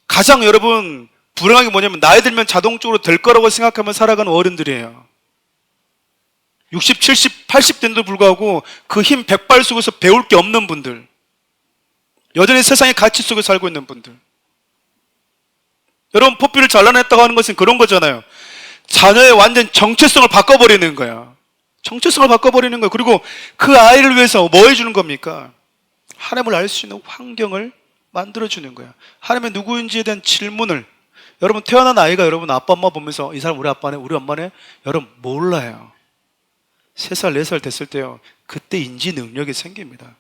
가장 여러분 불행한 게 뭐냐면 나이 들면 자동적으로 될 거라고 생각하면 살아가는 어른들이에요. 60, 70, 80대인데도 불구하고 그 힘 100발 속에서 배울 게 없는 분들, 여전히 세상의 가치 속에 살고 있는 분들. 여러분 포피를 잘라냈다고 하는 것은 그런 거잖아요. 자녀의 완전 정체성을 바꿔버리는 거야. 정체성을 바꿔버리는 거예요. 그리고 그 아이를 위해서 뭐 해주는 겁니까? 하나님을 알 수 있는 환경을 만들어주는 거야. 하나님의 누구인지에 대한 질문을. 여러분 태어난 아이가 여러분 아빠 엄마 보면서 이 사람 우리 아빠네 우리 엄마네 여러분 몰라요. 3살 4살 됐을 때요 그때 인지 능력이 생깁니다.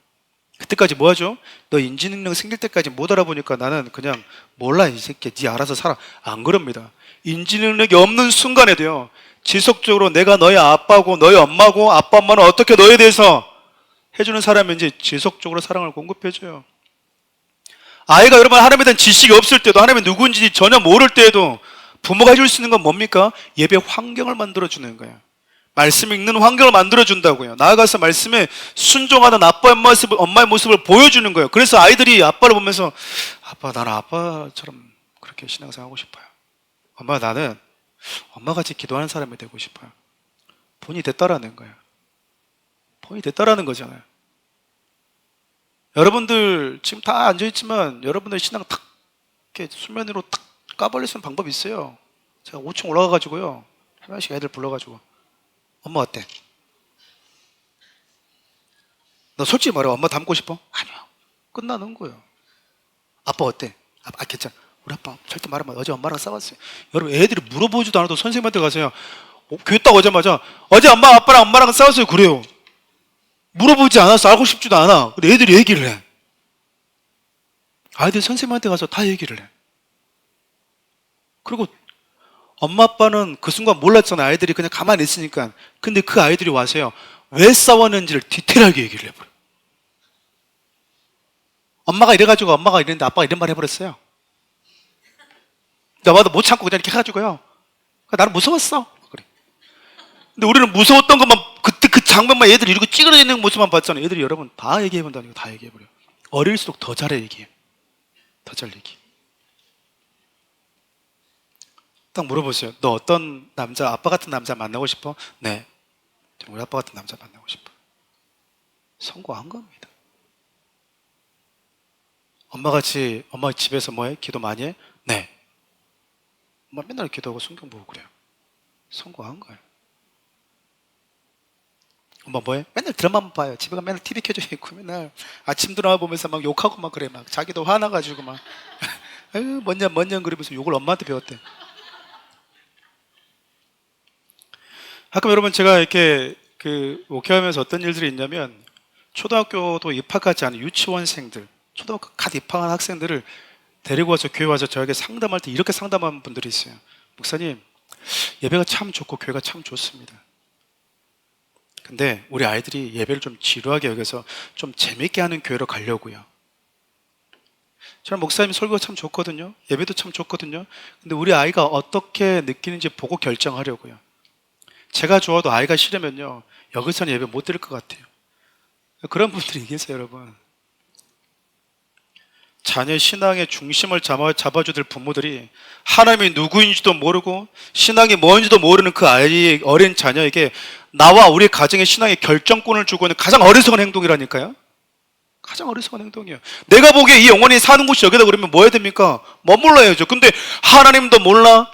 그때까지 뭐 하죠? 너 인지 능력 생길 때까지 못 알아보니까 나는 그냥 몰라 이 새끼 네 알아서 살아. 안 그럽니다. 인지 능력이 없는 순간에도요 지속적으로 내가 너의 아빠고 너의 엄마고 아빠 엄마는 어떻게 너에 대해서 해주는 사람인지 지속적으로 사랑을 공급해줘요. 아이가 여러분 하나님에 대한 지식이 없을 때도 하나님이 누구인지 전혀 모를 때에도 부모가 해줄 수 있는 건 뭡니까? 예배 환경을 만들어주는 거예요. 말씀 읽는 환경을 만들어준다고요. 나아가서 말씀에 순종하는 아빠의 모습, 엄마의 모습을 보여주는 거예요. 그래서 아이들이 아빠를 보면서 아빠 나는 아빠처럼 그렇게 신앙생활 하고 싶어요. 엄마 나는 엄마같이 기도하는 사람이 되고 싶어요. 본이 됐다라는 거예요. 본이 됐다라는 거잖아요. 여러분들 지금 다 앉아있지만 여러분들 신앙 탁 이렇게 수면 위로 탁 까발릴 수 있는 방법이 있어요. 제가 5층 올라가가지고요 한 명씩 애들 불러가지고 엄마 어때? 너 솔직히 말해 엄마 닮고 싶어? 아니요. 끝나는 거예요. 아빠 어때? 아 괜찮아. 우리 아빠 절대 말하면 어제 엄마랑 싸웠어요. 여러분 애들이 물어보지도 않아도 선생님한테 가서요 교회 딱 오자마자 어제 엄마랑 싸웠어요 그래요. 물어보지 않았어. 알고 싶지도 않아. 근데 애들이 얘기를 해. 아이들이 선생님한테 가서 다 얘기를 해. 그리고 엄마 아빠는 그 순간 몰랐잖아요. 아이들이 그냥 가만히 있으니까. 근데 그 아이들이 와서요 왜 싸웠는지를 디테일하게 얘기를 해버려. 엄마가 이래가지고 엄마가 이랬는데 아빠가 이런 말 해버렸어요. 나도 못 참고 그냥 이렇게 해가지고요 나는 무서웠어. 그래. 근데 우리는 무서웠던 것만 그때 그 장면만 애들이 이러고 찌그러져 있는 모습만 봤잖아요. 애들이 여러분 다 얘기해본다니까. 다 얘기해버려요. 어릴수록 더 잘해 얘기해. 더 잘 얘기해. 딱 물어보세요. 너 어떤 남자, 아빠 같은 남자 만나고 싶어? 네. 우리 아빠 같은 남자 만나고 싶어. 성공한 겁니다. 엄마 집에서 뭐해? 기도 많이 해? 네. 엄마 맨날 기도하고 성경 보고 그래요. 성공한 거예요. 엄마 뭐해? 맨날 드라마만 봐요. 집에 가면 맨날 TV 켜져 있고 맨날 아침 드라마 보면서 막 욕하고 막 그래. 막 자기도 화나가지고 막 아유 뭔년 그러면서 욕을 엄마한테 배웠대. 가끔 여러분 제가 이렇게 목회하면서 어떤 일들이 있냐면 초등학교도 입학하지 않은 유치원생들, 초등학교 갓 입학한 학생들을 데리고 와서 교회 와서 저에게 상담할 때 이렇게 상담하는 분들이 있어요. 목사님, 예배가 참 좋고 교회가 참 좋습니다. 근데 우리 아이들이 예배를 좀 지루하게 여겨서 좀 재밌게 하는 교회로 가려고요. 저는 목사님 설교가 참 좋거든요. 예배도 참 좋거든요. 근데 우리 아이가 어떻게 느끼는지 보고 결정하려고요. 제가 좋아도 아이가 싫으면요 여기서는 예배 못 드릴 것 같아요. 그런 분들이 계세요. 여러분 자녀의 신앙의 중심을 잡아줘야 될 부모들이 하나님이 누구인지도 모르고 신앙이 뭔지도 모르는 그 아이의 어린 자녀에게 나와 우리 가정의 신앙의 결정권을 주고 있는 가장 어리석은 행동이라니까요. 가장 어리석은 행동이에요. 내가 보기에 이 영혼이 사는 곳이 여기다 그러면 뭐 해야 됩니까? 머물러야죠. 근데 하나님도 몰라.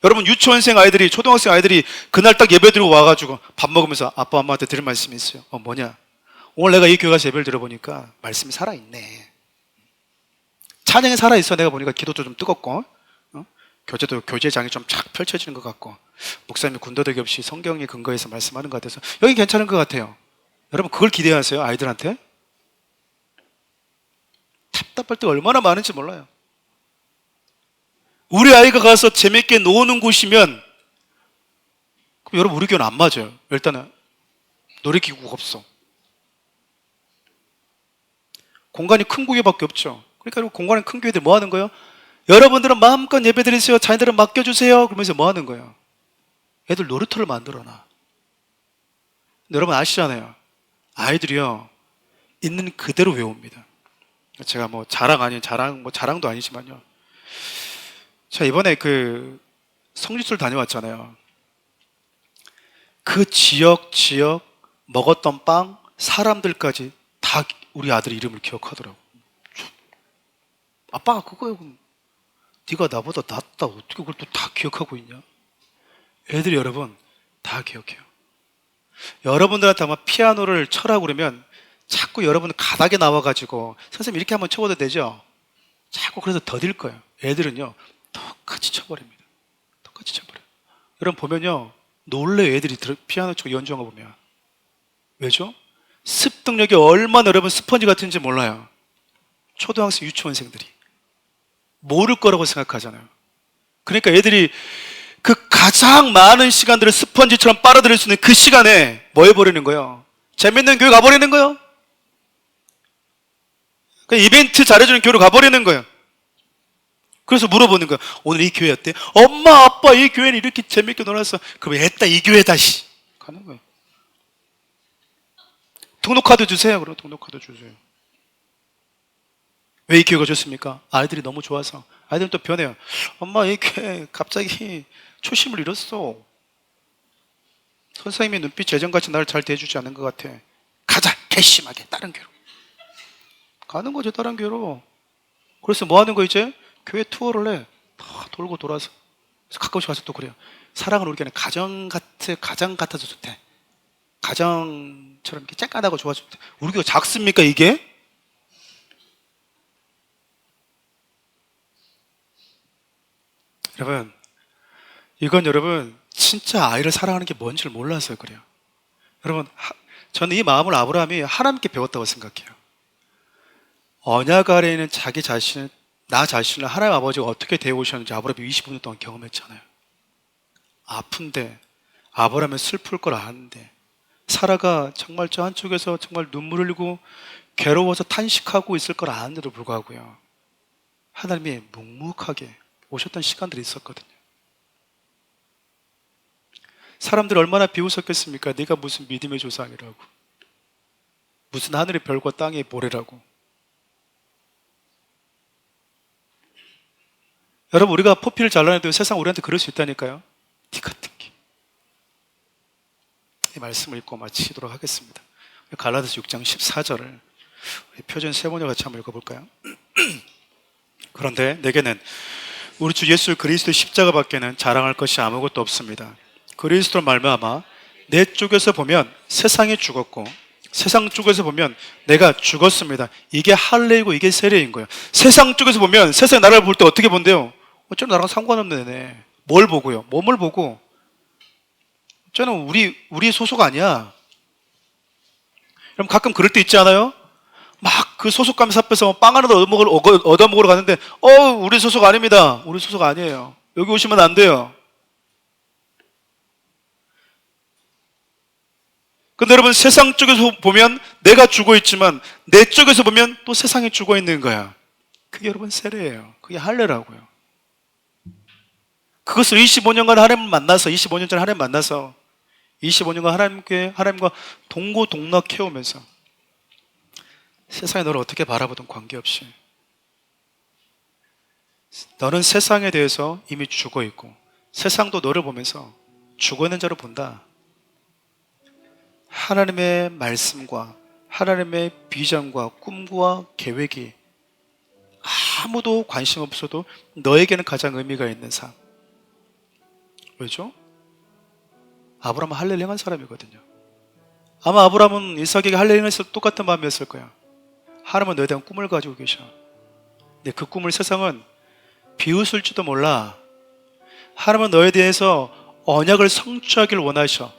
여러분 유치원생 아이들이 초등학생 아이들이 그날 딱 예배 드리고 와가지고 밥 먹으면서 아빠 엄마한테 드릴 말씀이 있어요. 뭐냐? 오늘 내가 이 교회 가서 예배를 들어보니까 말씀이 살아있네. 찬양이 살아있어. 내가 보니까 기도도 좀 뜨겁고 교제도 교제장이 좀 착 펼쳐지는 것 같고 목사님이 군더더기 없이 성경에 근거해서 말씀하는 것 같아서 여기 괜찮은 것 같아요. 여러분 그걸 기대하세요. 아이들한테 답답할 때가 얼마나 많은지 몰라요. 우리 아이가 가서 재밌게 노는 곳이면, 그럼 여러분 우리 교회는 안 맞아요. 일단은 놀이기구가 없어. 공간이 큰 교회밖에 없죠. 그러니까 여러분 공간이 큰 교회들 뭐 하는 거예요? 여러분들은 마음껏 예배 드리세요. 자녀들은 맡겨주세요. 그러면서 뭐 하는 거예요? 애들 놀이터를 만들어놔. 근데 여러분 아시잖아요. 아이들이요, 있는 그대로 외웁니다. 제가 뭐 자랑 아닌 자랑, 뭐 자랑도 아니지만요. 자, 이번에 그 성지순 다녀왔잖아요. 그 지역 먹었던 빵, 사람들까지 다 우리 아들 이름을 기억하더라고. 아빠가 그거요. 네가 나보다 낫다. 어떻게 그걸 또 다 기억하고 있냐? 애들이 여러분 다 기억해요. 여러분들한테 아마 피아노를 쳐라고 그러면 자꾸 여러분 가닥에 나와가지고 선생님 이렇게 한번 쳐봐도 되죠? 자꾸 그래서 더딜 거예요. 애들은요 똑같이 쳐버립니다. 똑같이 쳐버려요. 여러분 보면요 놀래요. 애들이 피아노 치고 연주한 거 보면. 왜죠? 습득력이 얼마나 여러분 스펀지 같은지 몰라요. 초등학생 유치원생들이 모를 거라고 생각하잖아요. 그러니까 애들이 그 가장 많은 시간들을 스펀지처럼 빨아들일 수 있는 그 시간에 뭐 해버리는 거예요? 재밌는 교회 가버리는 거예요. 그 이벤트 잘해주는 교회로 가버리는 거예요. 그래서 물어보는 거예요. 오늘 이 교회 어때? 엄마 아빠 이 교회는 이렇게 재밌게 놀았어. 그럼 했다 이 교회다 시 가는 거예요. 등록카드 주세요. 그럼 등록카드 주세요. 왜 이 교회가 좋습니까? 아이들이 너무 좋아서. 아이들은 또 변해요. 엄마 이 교회 갑자기 초심을 잃었어. 선생님의 눈빛 예전같이 나를 잘 대해주지 않는 것 같아. 가자 괘씸하게 다른 교회로 가는 거죠. 다른 교회로. 그래서 뭐 하는 거 이제? 교회 투어를 해. 다 돌고 돌아서. 그래서 가끔씩 가서 또 그래요. 사랑은 우리 교회는 가정 같아서 좋대. 가정처럼 이렇게 쬐깐하고 좋아서 좋대. 우리 교회 작습니까 이게? 여러분 이건 여러분 진짜 아이를 사랑하는 게 뭔지를 몰라서 그래요. 여러분 저는 이 마음을 아브라함이 하나님께 배웠다고 생각해요. 언약 아래에 있는 자기 자신을, 나 자신을 하나님 아버지가 어떻게 대해오셨는지 아브라함이 25년 동안 경험했잖아요. 아픈데 아브라함은 슬플 걸 아는데 사라가 정말 저 한쪽에서 정말 눈물 흘리고 괴로워서 탄식하고 있을 걸 아는데도 불구하고요 하나님이 묵묵하게 오셨던 시간들이 있었거든요. 사람들 얼마나 비웃었겠습니까? 네가 무슨 믿음의 조상이라고, 무슨 하늘의 별과 땅의 모래라고. 여러분 우리가 포피를 잘라내도 세상 우리한테 그럴 수 있다니까요. 니 같은 게. 이 말씀을 읽고 마치도록 하겠습니다. 갈라디아서 6장 14절을 표준 세번역 같이 한번 읽어볼까요? 그런데 내게는 우리 주 예수 그리스도의 십자가밖에는 자랑할 것이 아무것도 없습니다. 그리스도로 말미암아 내 쪽에서 보면 세상이 죽었고 세상 쪽에서 보면 내가 죽었습니다. 이게 할례이고 이게 세례인 거예요. 세상 쪽에서 보면 세상 나라를 볼 때 어떻게 본대요? 어쩌면 나랑 상관없는 애네. 뭘 보고요? 몸을 보고. 저는 우리 소속 아니야. 여러분 가끔 그럴 때 있지 않아요? 막 그 소속감 삽해서 빵 하나 얻어먹으러 가는데 우리 소속 아닙니다. 우리 소속 아니에요. 여기 오시면 안 돼요. 근데 여러분 세상 쪽에서 보면 내가 죽어 있지만 내 쪽에서 보면 또 세상이 죽어 있는 거야. 그게 여러분 세례예요. 그게 할례라고요. 그것을 25년간 하나님을 만나서 25년 전에 하나님 만나서 25년간 하나님과 동고동락해 오면서 세상이 너를 어떻게 바라보든 관계없이 너는 세상에 대해서 이미 죽어 있고 세상도 너를 보면서 죽어 있는 자로 본다. 하나님의 말씀과 하나님의 비전과 꿈과 계획이 아무도 관심 없어도 너에게는 가장 의미가 있는 삶. 왜죠? 아브라함은 할례를 행한 사람이거든요. 아마 아브라함은 이삭에게 할례를 행했을 때 똑같은 마음이었을 거야. 하나님은 너에 대한 꿈을 가지고 계셔. 근데 그 꿈을 세상은 비웃을지도 몰라. 하나님은 너에 대해서 언약을 성취하기를 원하셔.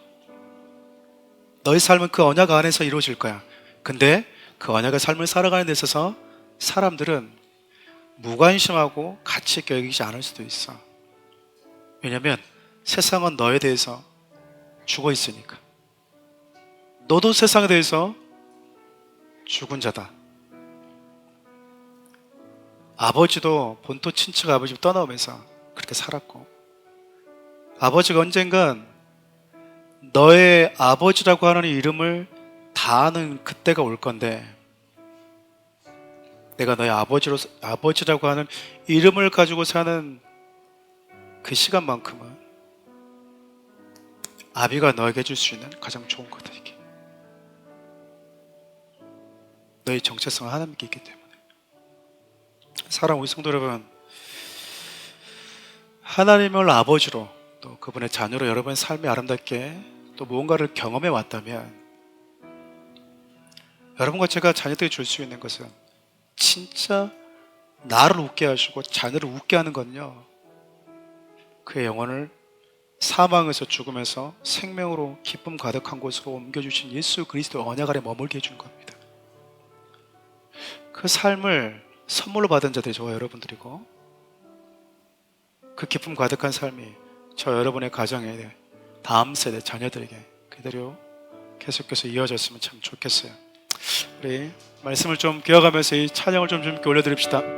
너의 삶은 그 언약 안에서 이루어질 거야. 근데 그 언약의 삶을 살아가는 데 있어서 사람들은 무관심하고 가치 있게 여기지 않을 수도 있어. 왜냐면 세상은 너에 대해서 죽어 있으니까. 너도 세상에 대해서 죽은 자다. 아버지도 본토 친척 아버지 떠나오면서 그렇게 살았고, 아버지가 언젠간 너의 아버지라고 하는 이름을 다 아는 그때가 올 건데, 내가 너의 아버지라고 하는 이름을 가지고 사는 그 시간만큼은 아비가 너에게 줄 수 있는 가장 좋은 거다. 이게 너의 정체성은 하나님께 있기 때문에. 사랑 우리 성도 여러분, 하나님을 아버지로 또 그분의 자녀로 여러분의 삶이 아름답게 또 무언가를 경험해 왔다면, 여러분과 제가 자녀들에게 줄 수 있는 것은, 진짜 나를 웃게 하시고 자녀를 웃게 하는 건요, 그의 영혼을 사망에서 죽음에서 생명으로 기쁨 가득한 곳으로 옮겨주신 예수 그리스도 언약 아래 머물게 해주는 겁니다. 그 삶을 선물로 받은 자들이 저와 여러분들이고, 그 기쁨 가득한 삶이 저 여러분의 가정에, 다음 세대 자녀들에게 그대로 계속해서 이어졌으면 참 좋겠어요. 우리 말씀을 좀 기억하면서 이 찬양을 좀 주님께 올려드립시다.